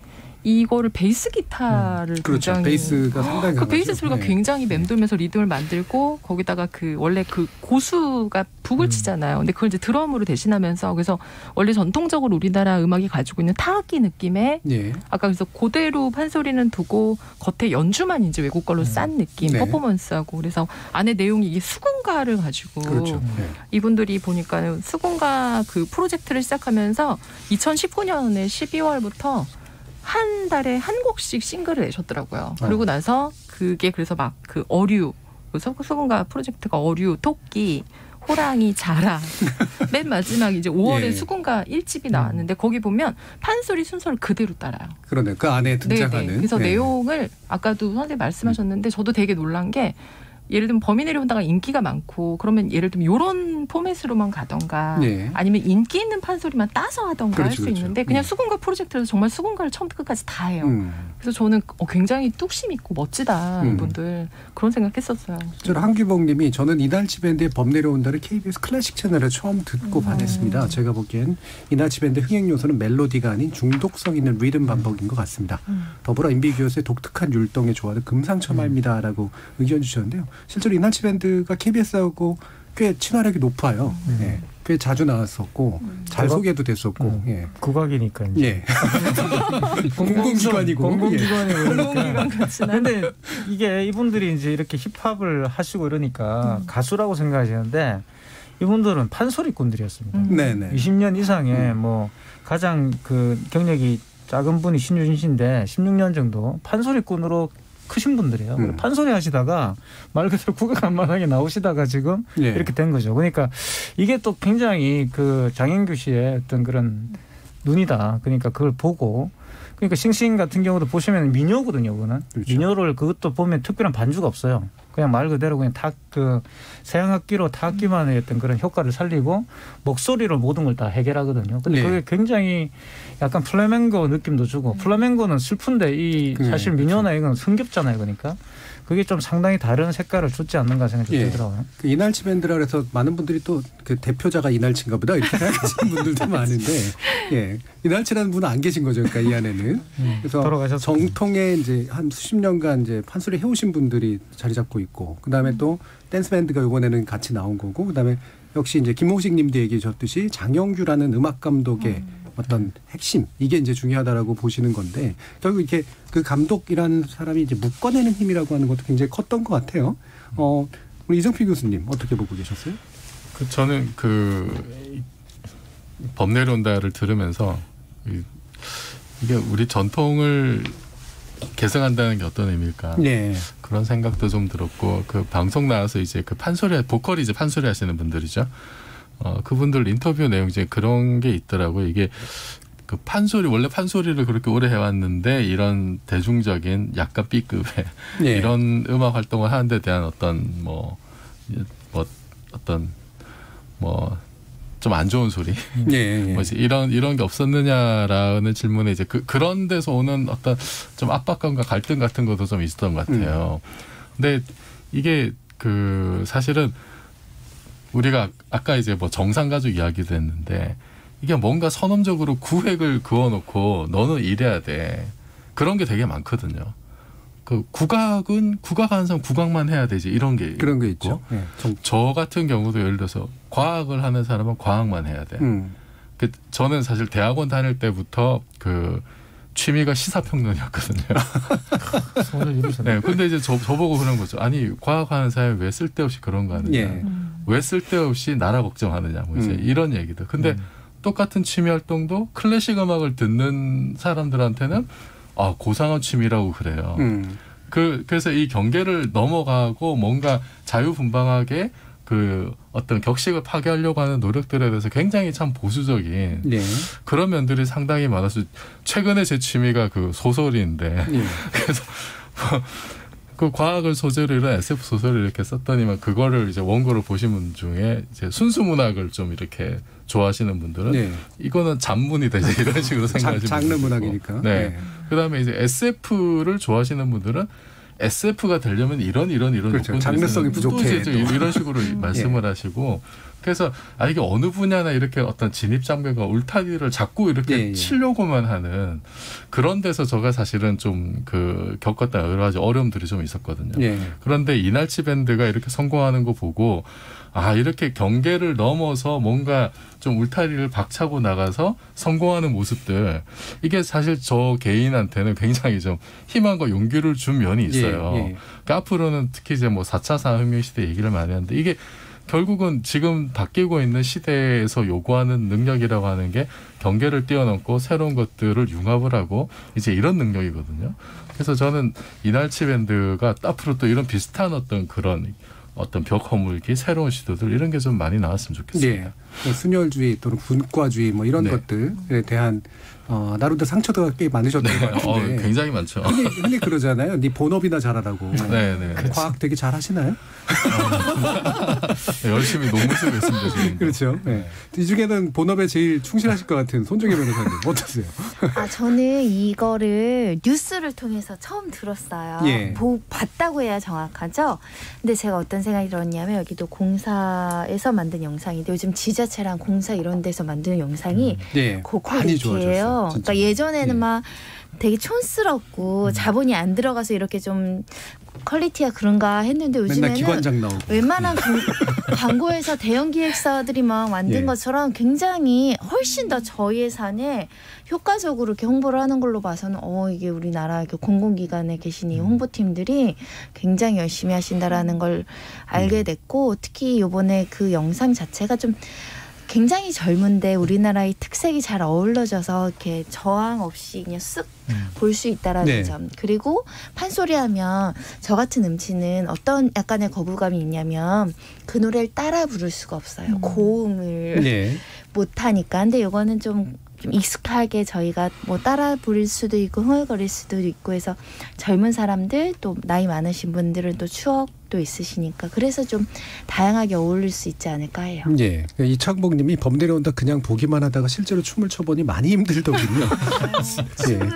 Speaker 6: 이거를 베이스 기타를
Speaker 2: 그렇죠.
Speaker 6: 굉장히
Speaker 2: 베이스가 상당히
Speaker 6: 그 베이스 소리가
Speaker 2: 네.
Speaker 6: 굉장히 맴돌면서 리듬을 만들고 거기다가 그 원래 그 고수가 북을 치잖아요. 근데 그걸 이제 드럼으로 대신하면서 그래서 원래 전통적으로 우리나라 음악이 가지고 있는 타악기 느낌의
Speaker 2: 예.
Speaker 6: 아까 그래서 그대로 판소리는 두고 겉에 연주만 이제 외국 걸로 싼 느낌
Speaker 2: 네.
Speaker 6: 퍼포먼스하고 그래서 안에 내용이 이게 수군가를 가지고
Speaker 2: 그렇죠. 네.
Speaker 6: 이분들이 보니까는 수군가 그 프로젝트를 시작하면서 2019년에 12월부터 한 달에 한 곡씩 싱글을 내셨더라고요. 그리고 나서 그게 그래서 막 그 어류, 수군가 프로젝트가 어류, 토끼, 호랑이, 자라. 맨 마지막 이제 5월에
Speaker 2: 예.
Speaker 6: 수군가 1집이 나왔는데 거기 보면 판소리 순서를 그대로 따라요.
Speaker 2: 그러네. 그 안에 등장하는.
Speaker 6: 네네. 그래서
Speaker 2: 네.
Speaker 6: 내용을 아까도 선생님 말씀하셨는데 저도 되게 놀란 게 예를 들면 범이 내려온다가 인기가 많고 그러면 예를 들면 이런 포맷으로만 가던가
Speaker 2: 네.
Speaker 6: 아니면 인기 있는 판소리만 따서 하던가
Speaker 2: 그렇죠,
Speaker 6: 할 수
Speaker 2: 그렇죠.
Speaker 6: 있는데 그냥 수군가 프로젝트에서 정말 수군가를 처음부터 끝까지 다 해요.
Speaker 2: 음.
Speaker 6: 그래서 저는 굉장히 뚝심 있고 멋지다 이분들 그런 생각했었어요.
Speaker 2: 저는 한규봉님이 저는 이날치 밴드의 범 내려온다를 KBS 클래식 채널에 처음 듣고 반했습니다. 제가 보기엔 이날치 밴드 흥행 요소는 멜로디가 아닌 중독성 있는 리듬 반복인 것 같습니다. 더불어 임비규어스의 독특한 율동에 좋아하는 금상첨화입니다라고 의견 주셨는데요. 실제로 이날치 밴드가 KBS하고 꽤 친화력이 높아요. 예. 꽤 자주 나왔었고 잘 소개도 됐었고 예.
Speaker 4: 국악이니까 이제.
Speaker 2: 예. 공공기관이고
Speaker 4: 공공기관이고
Speaker 6: 공공기관 같지는.
Speaker 4: 근데 이게 이분들이 이제 이렇게 힙합을 하시고 이러니까 가수라고 생각하시는데 이분들은 판소리꾼들이었습니다.
Speaker 2: 네네.
Speaker 4: 20년 이상의 뭐 가장 그 경력이 작은 분이 신유진 씨인데 16년 정도 판소리꾼으로 크신 분들이에요. 판소리 하시다가 말 그대로 국악 안만하게 나오시다가 지금
Speaker 2: 예.
Speaker 4: 이렇게 된 거죠. 그러니까 이게 또 굉장히 그 장현규 씨의 어떤 그런 눈이다. 그러니까 그걸 보고 그러니까 싱싱 같은 경우도 보시면 민요거든요. 그거는
Speaker 2: 그렇죠.
Speaker 4: 민요를 그것도 보면 특별한 반주가 없어요. 그냥 말 그대로 그냥 그 서양악기로 타악기만의 어떤 그런 효과를 살리고 목소리로 모든 걸 다 해결하거든요. 근데
Speaker 2: 네.
Speaker 4: 그게 굉장히 약간 플라멩고 느낌도 주고 플라멩고는 슬픈데 이 사실 민요나 이건 흥겹잖아요. 그러니까 그게 좀 상당히 다른 색깔을 줬지 않는가 생각이
Speaker 2: 예.
Speaker 4: 들더라고요.
Speaker 2: 그 이날치 밴드라 그래서 많은 분들이 또 그 대표자가 이날치인가 보다 이렇게 생각하시는 분들도 많은데 예. 이날치라는 분은 안 계신 거죠. 그러니까 이 안에는. 그래서
Speaker 4: 돌아가셨죠.
Speaker 2: 정통의 이제 한 수십 년간 이제 판소리 해오신 분들이 자리 잡고 있고 그다음에 또 댄스 밴드가 이번에는 같이 나온 거고 그다음에 역시 이제 김호식 님도 얘기해 주셨듯이 장영규라는 음악 감독의 어떤 핵심 이게 이제 중요하다라고 보시는 건데 결국 이렇게 그 감독이라는 사람이 이제 묶어내는 힘이라고 하는 것도 굉장히 컸던 것 같아요. 우리 이정필 교수님 어떻게 보고 계셨어요?
Speaker 5: 저는 범 내려온다를 들으면서 이게 우리 전통을 계승한다는 게 어떤 의미일까?
Speaker 2: 네.
Speaker 5: 그런 생각도 좀 들었고 그 방송 나와서 이제 그 판소리 보컬이 이제 판소리 하시는 분들이죠. 그분들 인터뷰 내용 중에 그런 게 있더라고요. 이게 그 판소리 원래 판소리를 그렇게 오래 해왔는데 이런 대중적인 약간 B급의
Speaker 2: 네.
Speaker 5: 이런 음악 활동을 하는 데 대한 어떤 좀 안 좋은 소리,
Speaker 2: 예.
Speaker 5: 뭐지 이런 게 없었느냐라는 질문에 이제 그런 데서 오는 어떤 좀 압박감과 갈등 같은 것도 좀 있었던 것 같아요. 근데 이게 그 사실은 우리가 아까 이제 뭐 정상가족 이야기도 했는데 이게 뭔가 선언적으로 구획을 그어놓고 너는 이래야 돼 그런 게 되게 많거든요. 그 국악은 국악하는 사람 국악만 해야 되지 이런 게
Speaker 2: 그런 게
Speaker 5: 있고
Speaker 2: 있죠. 네.
Speaker 5: 저 같은 경우도 예를 들어서 과학을 하는 사람은 과학만 해야 돼. 저는 사실 대학원 다닐 때부터 그 취미가 시사평론이었거든요.
Speaker 4: 손을 이루셨네.
Speaker 5: 네, 근데 이제 저보고 그런 거죠. 아니 과학하는 사람이 왜 쓸데없이 그런 거 하느냐.
Speaker 2: 예.
Speaker 5: 왜 쓸데없이 나라 걱정하느냐. 뭐 이제 이런 얘기도. 근데 똑같은 취미 활동도 클래식 음악을 듣는 사람들한테는 고상한 취미라고 그래요. 그래서 이 경계를 넘어가고 뭔가 자유분방하게 그 어떤 격식을 파괴하려고 하는 노력들에 대해서 굉장히 참 보수적인 그런 면들이 상당히 많아서 최근에 제 취미가 그 소설인데 그래서 그 과학을 소재로 이런 SF 소설을 이렇게 썼더니만 그거를 이제 원고를 보신 분 중에 이제 순수 문학을 좀 이렇게 좋아하시는 분들은 이거는 잡문이 되지 이런 식으로 생각하시는
Speaker 2: 장르 문학이니까.
Speaker 5: 네. 그다음에 이제 SF를 좋아하시는 분들은 SF가 되려면 이런
Speaker 2: 그렇죠. 장르성이 부족해.
Speaker 5: 이런 식으로 말씀을 하시고 그래서 이게 어느 분야나 이렇게 어떤 진입장벽과 울타리를 자꾸 이렇게 치려고만 하는 그런 데서 제가 사실은 좀 겪었던 여러 가지 어려움들이 좀 있었거든요. 그런데 이날치 밴드가 이렇게 성공하는 거 보고 이렇게 경계를 넘어서 뭔가 좀 울타리를 박차고 나가서 성공하는 모습들 이게 사실 저 개인한테는 굉장히 좀 희망과 용기를 준 면이 있어요. 그러니까 앞으로는 특히 이제 뭐 4차 산업혁명시대 얘기를 많이 하는데 이게 결국은 지금 바뀌고 있는 시대에서 요구하는 능력이라고 하는 게 경계를 뛰어넘고 새로운 것들을 융합을 하고 이제 이런 능력이거든요. 그래서 저는 이날치 밴드가 앞으로 또 이런 비슷한 어떤 벽 허물기, 새로운 시도들 이런 게 좀 많이 나왔으면 좋겠습니다.
Speaker 2: 순혈주의 또는 분과주의 뭐 이런 것들에 대한 나름대로 상처도 꽤 많으셨던 것 같은데.
Speaker 5: 굉장히 많죠.
Speaker 2: 흔히 그러잖아요. 네 본업이나 잘하라고. 과학 되게 잘하시나요?
Speaker 5: 열심히 논문 쓰고 있습니다. 지금.
Speaker 2: 그렇죠. 이 중에는 본업에 제일 충실하실 것 같은 손정혜 변호사님 어떠세요?
Speaker 7: 저는 이거를 뉴스를 통해서 처음 들었어요. 봤다고 해야 정확하죠. 근데 제가 어떤 생각이 들었냐면 여기도 공사에서 만든 영상인데 요즘 지자체랑 공사 이런 데서 만드는 영상이 고퀄리티예요. 그러니까 예전에는 막 되게 촌스럽고 자본이 안 들어가서 이렇게 좀 퀄리티가 그런가 했는데 요즘에는
Speaker 2: 기관장 나오고.
Speaker 7: 웬만한 광고회사 대형 기획사들이 막 만든 것처럼 굉장히 훨씬 더 저예산에 효과적으로 이렇게 홍보를 하는 걸로 봐서는 이게 우리나라 공공기관에 계신 이 홍보팀들이 굉장히 열심히 하신다라는 걸 알게 됐고 특히 이번에 그 영상 자체가 좀 굉장히 젊은데 우리나라의 특색이 잘 어우러져서 이렇게 저항 없이 그냥 쓱 볼 수 있다라는 점. 그리고 판소리하면 저 같은 음치는 어떤 약간의 거부감이 있냐면 그 노래를 따라 부를 수가 없어요. 고음을 못하니까. 근데 이거는 좀 익숙하게 저희가 뭐 따라 부를 수도 있고 흥얼거릴 수도 있고 해서 젊은 사람들 또 나이 많으신 분들은 또 추억도 있으시니까 그래서 좀 다양하게 어울릴 수 있지 않을까 해요.
Speaker 2: 이창복 님이 범 내려온다 그냥 보기만 하다가 실제로 춤을 춰보니 많이 힘들더군요.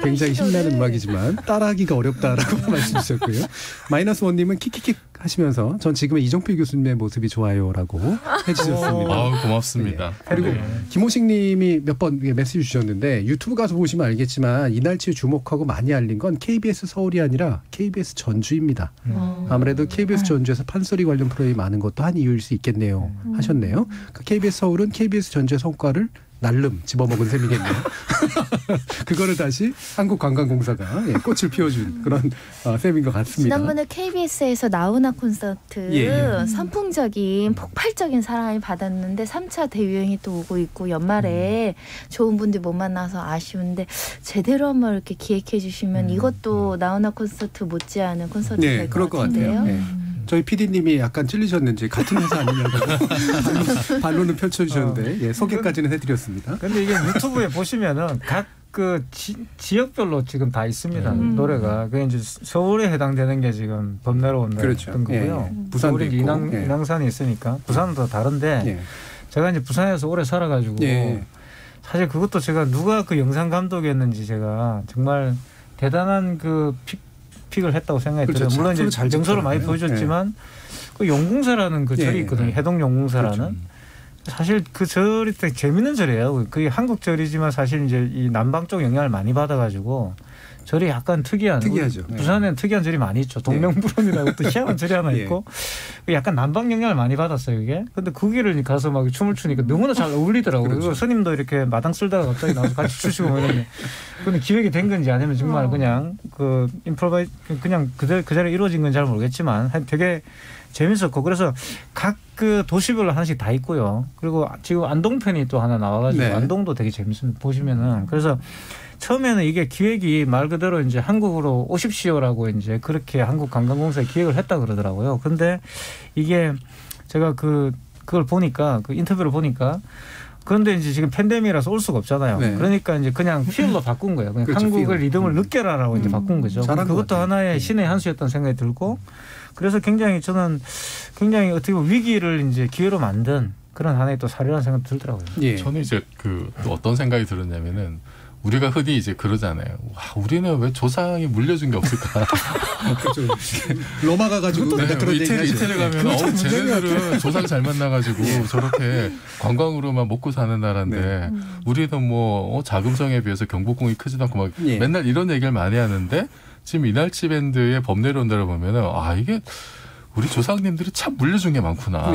Speaker 2: 굉장히 신나는 음악이지만 따라하기가 어렵다라고 말씀 주셨고요. 마이너스 원님은 킥킥킥 하시면서 전 지금의 이종필 교수님의 모습이 좋아요라고 해주셨습니다.
Speaker 5: 고맙습니다.
Speaker 2: 그리고 김호식 님이 몇 번 메시지 주셨는데 유튜브 가서 보시면 알겠지만 이날치에 주목하고 많이 알린 건 KBS 서울이 아니라 KBS 전주입니다. 아무래도 KBS 전주에서 판소리 관련 프로그램이 많은 것도 한 이유일 수 있겠네요 하셨네요. KBS 서울은 KBS 전주의 성과를 날름 집어먹은 셈이겠네요. 그거를 다시 한국관광공사가 꽃을 피워준 그런 셈인 것 같습니다.
Speaker 7: 지난번에 KBS에서 나훈아 콘서트 선풍적인 폭발적인 사랑을 받았는데 3차 대유행이 또 오고 있고 연말에 좋은 분들 못 만나서 아쉬운데 제대로 한번 이렇게 기획해 주시면 이것도 나훈아 콘서트 못지않은 콘서트가 될 것 같은데요.
Speaker 2: 저희 PD님이 약간 찔리셨는지 같은 회사 아니냐고 반론을 펼쳐주셨는데 소개까지는 해드렸습니다.
Speaker 4: 근데 이게 유튜브에 보시면은 각 지역별로 지금 다 있습니다. 노래가. 그게 이제 서울에 해당되는 게 지금 범 내려온다 어떤 거고요.
Speaker 2: 부산도
Speaker 4: 있고. 인왕산이 있으니까 부산은 더 다른데 제가 이제 부산에서 오래 살아가지고 사실 그것도 제가 누가 그 영상 감독이었는지 제가 정말 대단한 픽을 했다고 생각이 들어요. 물론 이제 정서를 많이 보여줬지만 그 용궁사라는 그 절이 있거든요. 해동용궁사라는. 사실 그 절이 되게 재밌는 절이에요. 그게 한국 절이지만 사실 이제 이 남방 쪽 영향을 많이 받아가지고 절이 약간 특이하죠. 부산에는 특이한 절이 많이 있죠. 동명불원이라고 또 희한한 절이 하나 있고 약간 남방 영향을 많이 받았어요. 이게. 근데 거기를 가서 막 춤을 추니까 너무나 잘 어울리더라고요. 그리고 스님도 이렇게 마당 쓸다가 갑자기 나와서 같이 추시고 뭐 이런데 근데 기획이 된 건지 아니면 정말 그냥 그 인프로바이 그냥 그 자리에 이루어진 건지 잘 모르겠지만 되게 재밌었고 그래서 각 그 도시별로 하나씩 다 있고요. 그리고 지금 안동편이 또 하나 나와가지고 안동도 되게 재밌습니다. 보시면은 그래서 처음에는 이게 기획이 말 그대로 이제 한국으로 오십시오라고 이제 그렇게 한국관광공사에 기획을 했다 그러더라고요. 근데 이게 제가 그걸 보니까 그 인터뷰를 보니까 그런데 이제 지금 팬데믹이라서 올 수가 없잖아요. 그러니까 이제 그냥 필로 바꾼 거예요. 그냥 한국의 리듬을 느껴라라고 이제 바꾼 거죠. 그것도 하나의 신의 한 수였다는 생각이 들고 그래서 굉장히 저는 굉장히 어떻게 보면 위기를 이제 기회로 만든 그런 하나의 또 사례라는 생각이 들더라고요.
Speaker 5: 저는 이제 또 어떤 생각이 들었냐면은 우리가 흔히 이제 그러잖아요. 와, 우리는 왜 조상이 물려준 게 없을까?
Speaker 2: 그렇죠. 로마 가가지고
Speaker 5: 네, 이태리 가면 쟤네들은 조상 잘 만나가지고 저렇게 관광으로만 먹고 사는 나라인데 우리는 뭐 자금성에 비해서 경복궁이 크지도 않고 막 맨날 이런 얘기를 많이 하는데 지금 이날치 밴드의 법내론들을 보면은 아 이게 우리 조상님들이 참 물려준 게 많구나.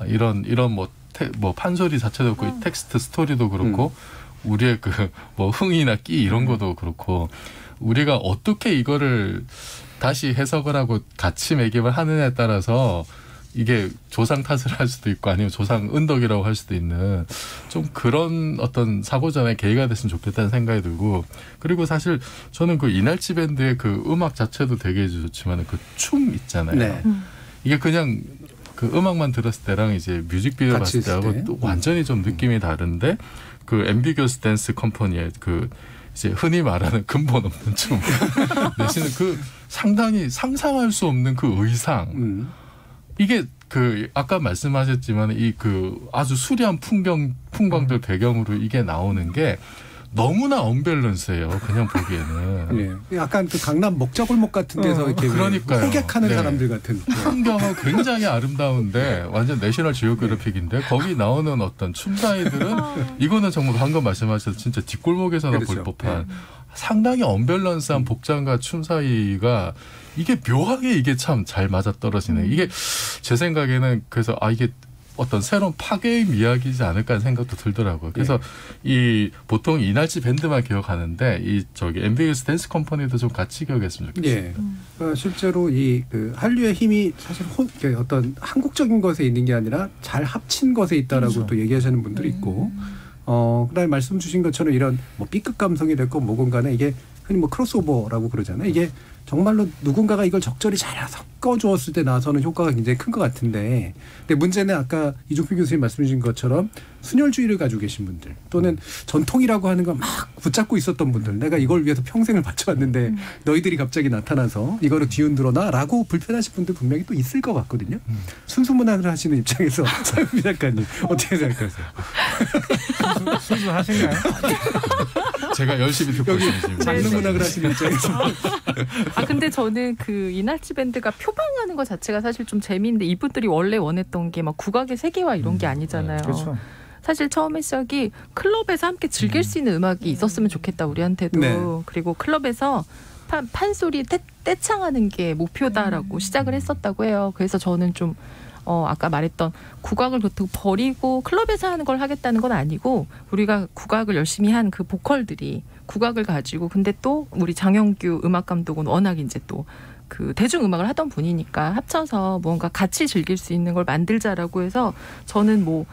Speaker 5: 이런 뭐 판소리 자체도 그렇고 텍스트 스토리도 그렇고. 우리의 그 뭐 흥이나 끼 이런 것도 그렇고 우리가 어떻게 이거를 다시 해석을 하고 가치 매김을 하느냐에 따라서 이게 조상 탓을 할 수도 있고 아니면 조상 은덕이라고 할 수도 있는 좀 그런 어떤 사고전에 계기가 됐으면 좋겠다는 생각이 들고 그리고 사실 저는 그 이날치 밴드의 그 음악 자체도 되게 좋지만 그 춤 있잖아요. 이게 그냥 그 음악만 들었을 때랑 이제 뮤직비디오 봤을 때하고 또 완전히 좀 느낌이 다른데 그 앰비겨스 댄스 컴퍼니의 그 이제 흔히 말하는 근본 없는 춤 내지는 그 상당히 상상할 수 없는 그 의상 이게 그 아까 말씀하셨지만 이 그 아주 수려한 풍광들 배경으로 이게 나오는 게 너무나 언밸런스예요. 그냥 보기에는.
Speaker 2: 약간 그 강남 먹자골목 같은 데서 이렇게 호객하는 사람들 같은.
Speaker 5: 풍경은 굉장히 아름다운데 완전 내셔널 지오그래픽인데 거기 나오는 어떤 춤사위들은 이거는 정말 방금 말씀하셔서 진짜 뒷골목에서나 볼 법한 상당히 언밸런스한 복장과 춤사위가 이게 묘하게 이게 참 잘 맞아떨어지네. 이게 제 생각에는 그래서 이게 어떤 새로운 파괴의 이야기이지 않을까 하는 생각도 들더라고요. 그래서 이 보통 이날치 밴드만 기억하는데 이 저기 앰비겨스 댄스 컴퍼니도 좀 같이 기억했으면 좋겠어요.
Speaker 2: 실제로 이 그 한류의 힘이 사실 어떤 한국적인 것에 있는 게 아니라 잘 합친 것에 있다라고 또 얘기하시는 분들이 있고, 그다음에 말씀 주신 것처럼 이런 뭐 B급 감성이 됐고 뭐건 간에 이게 흔히 뭐 크로스오버라고 그러잖아요. 이게 정말로 누군가가 이걸 적절히 잘 섞어주었을 때 나서는 효과가 굉장히 큰 것 같은데, 근데 문제는 아까 이종필 교수님 말씀 주신 것처럼 순혈주의를 가지고 계신 분들 또는 전통이라고 하는 걸 막 붙잡고 있었던 분들, 내가 이걸 위해서 평생을 바쳐왔는데 너희들이 갑자기 나타나서 이거를 뒤흔들어놔 라고 불편하신 분들 분명히 또 있을 것 같거든요. 순수문학을 하시는 입장에서 서영미 작가님 어떻게 생각하세요?
Speaker 4: 순수하신가요?
Speaker 5: 제가 열심히 듣고 있습니다.
Speaker 2: 장르문학을 하시는 입장에서.
Speaker 6: 근데 저는 그 이날치 밴드가 표방하는 것 자체가 사실 좀 재미있는데 이분들이 원래 원했던 게 막 국악의 세계화 이런 게 아니잖아요.
Speaker 4: 그렇죠.
Speaker 6: 사실 처음에 시작이 클럽에서 함께 즐길 수 있는 음악이 있었으면 좋겠다 우리한테도. 그리고 클럽에서 판소리 떼창하는 게 목표다라고 시작을 했었다고 해요. 그래서 저는 좀 아까 말했던 국악을 그렇다고 버리고 클럽에서 하는 걸 하겠다는 건 아니고 우리가 국악을 열심히 한 그 보컬들이 국악을 가지고, 근데 또 우리 장영규 음악 감독은 워낙 이제 또 그 대중음악을 하던 분이니까 합쳐서 뭔가 같이 즐길 수 있는 걸 만들자라고 해서 저는 뭐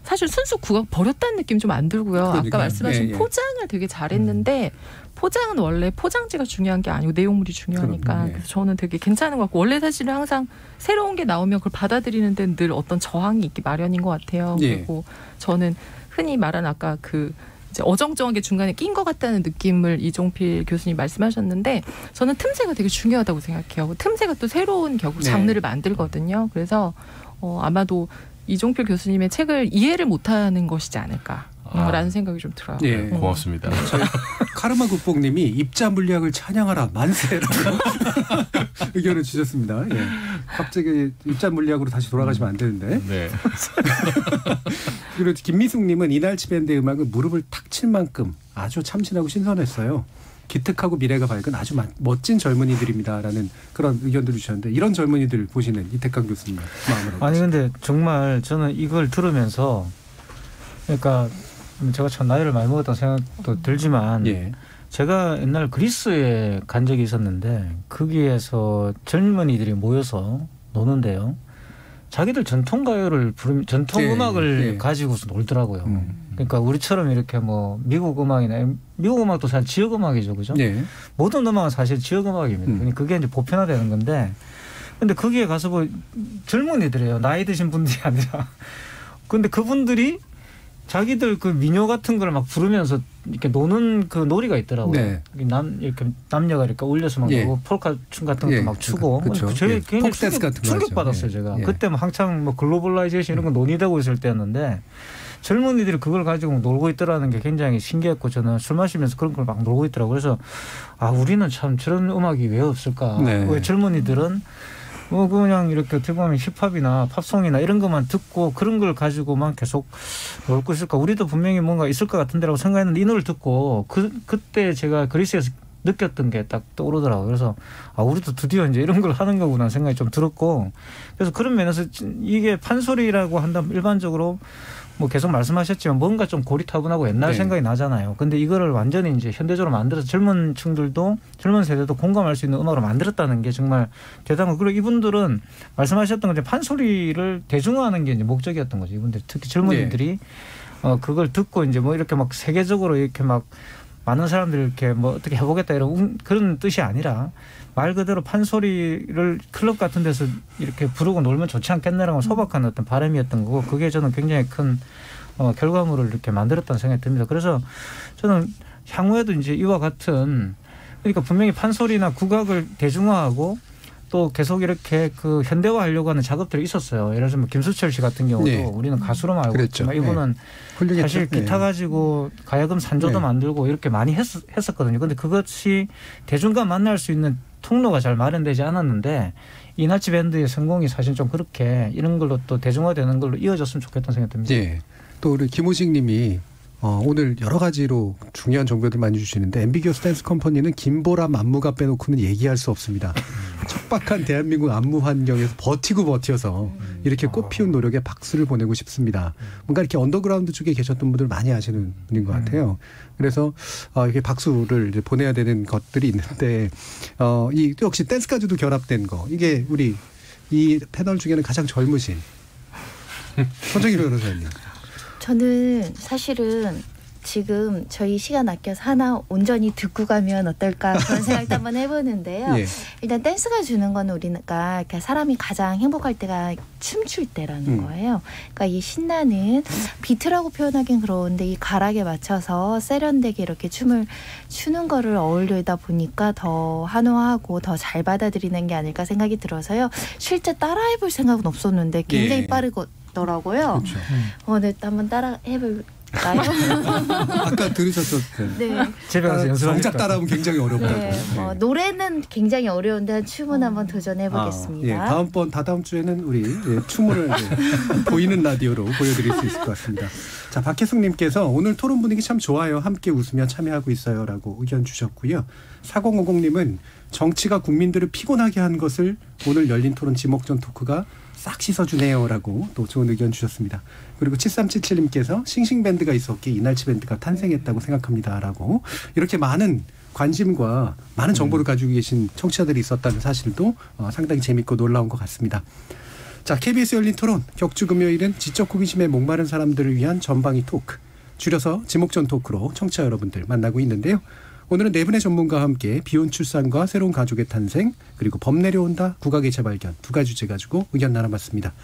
Speaker 6: 사실 순수 국악 버렸다는 느낌 좀 안 들고요. 아까 말씀하신 포장을 되게 잘했는데 포장은 원래 포장지가 중요한 게 아니고 내용물이 중요하니까 그래서 저는 되게 괜찮은 것 같고, 원래 사실은 항상 새로운 게 나오면 그걸 받아들이는 데는 늘 어떤 저항이 있기 마련인 것 같아요. 그리고 저는 흔히 말한 아까 그 이제 어정쩡하게 중간에 낀 것 같다는 느낌을 이종필 교수님 말씀하셨는데 저는 틈새가 되게 중요하다고 생각해요. 틈새가 또 새로운 결국 장르를 만들거든요. 그래서 아마도 이종필 교수님의 책을 이해를 못하는 것이지 않을까. 라는 생각이 좀 들어요.
Speaker 5: 고맙습니다.
Speaker 2: 카르마 국뽕님이 입자 물리학을 찬양하라 만세라고 의견을 주셨습니다. 갑자기 입자 물리학으로 다시 돌아가시면 안 되는데. 그리고 김미숙님은 이날치 밴드의 음악은 무릎을 탁 칠 만큼 아주 참신하고 신선했어요. 기특하고 미래가 밝은 아주 멋진 젊은이들입니다라는 그런 의견들을 주셨는데, 이런 젊은이들 보시는 이태강 교수님 마음으로.
Speaker 4: 아니 근데 정말 저는 이걸 들으면서, 그러니까 제가 참 나이를 많이 먹었다는 생각도 들지만 제가 옛날 그리스에 간 적이 있었는데 거기에서 젊은이들이 모여서 노는데요. 자기들 전통가요를 부르면 전통 음악을 가지고서 놀더라고요. 그러니까 우리처럼 이렇게 뭐 미국 음악이나 미국 음악도 사실 지역 음악이죠, 그죠? 모든 음악은 사실 지역 음악입니다. 그게 이제 보편화되는 건데, 근데 거기에 가서 뭐 젊은이들이에요. 나이 드신 분들이 아니라. 근데 그분들이 자기들 그 민요 같은 걸 막 부르면서 이렇게 노는 그 놀이가 있더라고요. 이렇게 남녀가 이렇게 올려서 막 노고 폴카 춤 같은 것도 막 추고. 저희 굉장히 충격받았어요, 제가. 그때 뭐 한창 뭐 글로벌라이제이션 이런 거 논의되고 있을 때였는데 젊은이들이 그걸 가지고 놀고 있더라는 게 굉장히 신기했고 저는 술 마시면서 그런 걸 막 놀고 있더라고요. 그래서 우리는 참 저런 음악이 왜 없을까?
Speaker 2: 네.
Speaker 4: 왜 젊은이들은 그냥 이렇게 어떻게 보면 힙합이나 팝송이나 이런 것만 듣고 그런 걸 가지고만 계속 놀고 있을까? 우리도 분명히 뭔가 있을 것 같은데라고 생각했는데 이 노래를 듣고 그때 제가 그리스에서 느꼈던 게 딱 떠오르더라고요. 그래서 우리도 드디어 이제 이런 걸 하는 거구나 생각이 좀 들었고 그래서 그런 면에서 이게 판소리라고 한다면 일반적으로 뭐 계속 말씀하셨지만 뭔가 좀 고리타분하고 옛날 생각이 나잖아요. 근데 이거를 완전히 이제 현대적으로 만들어서 젊은 세대도 공감할 수 있는 음악으로 만들었다는 게 정말 대단하고 그리고 이분들은 말씀하셨던 것처럼 판소리를 대중화하는 게 이제 목적이었던 거죠. 이분들 특히 젊은이들이 그걸 듣고 이제 뭐 이렇게 막 세계적으로 이렇게 막 많은 사람들이 이렇게 뭐 어떻게 해보겠다 이런 그런 뜻이 아니라 말 그대로 판소리를 클럽 같은 데서 이렇게 부르고 놀면 좋지 않겠네라고 소박한 어떤 바람이었던 거고 그게 저는 굉장히 큰 결과물을 이렇게 만들었다는 생각이 듭니다. 그래서 저는 향후에도 이제 이와 같은 그러니까 분명히 판소리나 국악을 대중화하고 또 계속 이렇게 그 현대화하려고 하는 작업들이 있었어요. 예를 들면 김수철 씨 같은 경우도 우리는 가수로만 알고 있지만 이분은 사실 기타 가지고 가야금 산조도 만들고 이렇게 많이 했었거든요. 그런데 그것이 대중과 만날 수 있는 통로가 잘 마련되지 않았는데 이날치 밴드의 성공이 사실 좀 그렇게 이런 걸로 또 대중화되는 걸로 이어졌으면 좋겠다는 생각이 듭니다.
Speaker 2: 예. 또 우리 김호식 님이 오늘 여러 가지로 중요한 정보들 많이 주시는데 앰비기어스 댄스 컴퍼니는 김보람 안무가 빼놓고는 얘기할 수 없습니다. 척박한 대한민국 안무 환경에서 버텨서 이렇게 꽃피운 노력에 박수를 보내고 싶습니다. 뭔가 이렇게 언더그라운드 쪽에 계셨던 분들 많이 아시는 분인 것 같아요. 그래서 이렇게 박수를 이제 보내야 되는 것들이 있는데 이 역시 댄스까지도 결합된 거 이게 우리 이 패널 중에는 가장 젊으신 손정희 변호사님.
Speaker 7: 저는 사실은 지금 저희 시간 아껴서 하나 온전히 듣고 가면 어떨까 그런 생각도 한번 해보는데요. 일단 댄스가 주는 건 우리가 사람이 가장 행복할 때가 춤출 때라는 거예요. 그러니까 이 신나는 비트라고 표현하긴 그런데 이 가락에 맞춰서 세련되게 이렇게 춤을 추는 거를 어울리다 보니까 더 한호하고 더 잘 받아들이는 게 아닐까 생각이 들어서요. 실제 따라해볼 생각은 없었는데 굉장히 빠르더라고요. 네, 한번 따라 해볼까요?
Speaker 2: 아까 들으셨을 때.
Speaker 7: 네.
Speaker 4: 집에 가서 연습하니까.
Speaker 2: 정작 따라하면 굉장히 어렵다고.
Speaker 7: 네. 노래는 굉장히 어려운데 춤은 한번 도전해보겠습니다.
Speaker 2: 다다음 주에는 우리 춤을 보이는 라디오로 보여드릴 수 있을 것 같습니다. 자, 박혜숙님께서 오늘 토론 분위기 참 좋아요. 함께 웃으며 참여하고 있어요라고 의견 주셨고요. 4050님은 정치가 국민들을 피곤하게 한 것을 오늘 열린 토론 지목전 토크가 싹 씻어주네요라고 또 좋은 의견 주셨습니다. 그리고 7377님께서 싱싱밴드가 있었기에 이날치 밴드가 탄생했다고 생각합니다라고 이렇게 많은 관심과 많은 정보를 가지고 계신 청취자들이 있었다는 사실도 상당히 재밌고 놀라운 것 같습니다. 자, KBS 열린 토론 격주 금요일은 지적 호기심에 목마른 사람들을 위한 전방위 토크 줄여서 지목전 토크로 청취자 여러분들 만나고 있는데요. 오늘은 네 분의 전문가와 함께 비혼 출산과 새로운 가족의 탄생 그리고 범 내려온다 국악의 재발견 두 가지 주제 가지고 의견 나눠봤습니다.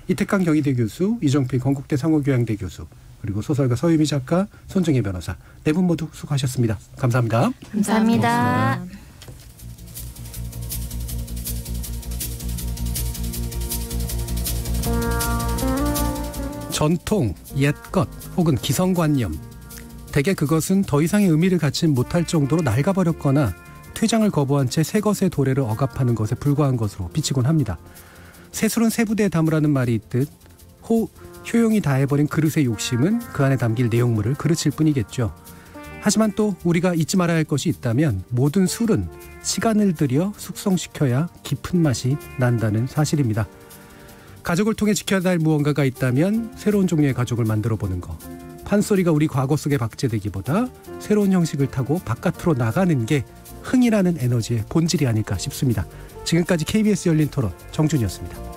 Speaker 2: 이태강 경희대 교수, 이정필 건국대 상호교양대 교수 그리고 소설가 서유미 작가, 손정혜 변호사 네 분 모두 수고하셨습니다. 감사합니다.
Speaker 7: 감사합니다.
Speaker 2: 전통, 옛것 혹은 기성관념 대개 그것은 더 이상의 의미를 갖지 못할 정도로 낡아버렸거나 퇴장을 거부한 채 새 것의 도래를 억압하는 것에 불과한 것으로 비치곤 합니다. 새술은 새부대에 담으라는 말이 있듯 효용이 다해버린 그릇의 욕심은 그 안에 담길 내용물을 그르칠 뿐이겠죠. 하지만 또 우리가 잊지 말아야 할 것이 있다면 모든 술은 시간을 들여 숙성시켜야 깊은 맛이 난다는 사실입니다. 가족을 통해 지켜야 할 무언가가 있다면 새로운 종류의 가족을 만들어보는 것. 판소리가 우리 과거 속에 박제되기보다 새로운 형식을 타고 바깥으로 나가는 게 흥이라는 에너지의 본질이 아닐까 싶습니다. 지금까지 KBS 열린 토론 정준이었습니다.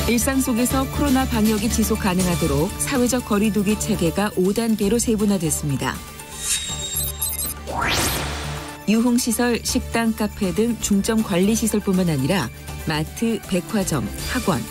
Speaker 3: 일상 속에서 코로나 방역이 지속 가능하도록 사회적 거리두기 체계가 5단계로 세분화됐습니다. 유흥시설, 식당, 카페 등 중점 관리시설뿐만 아니라 마트, 백화점, 학원,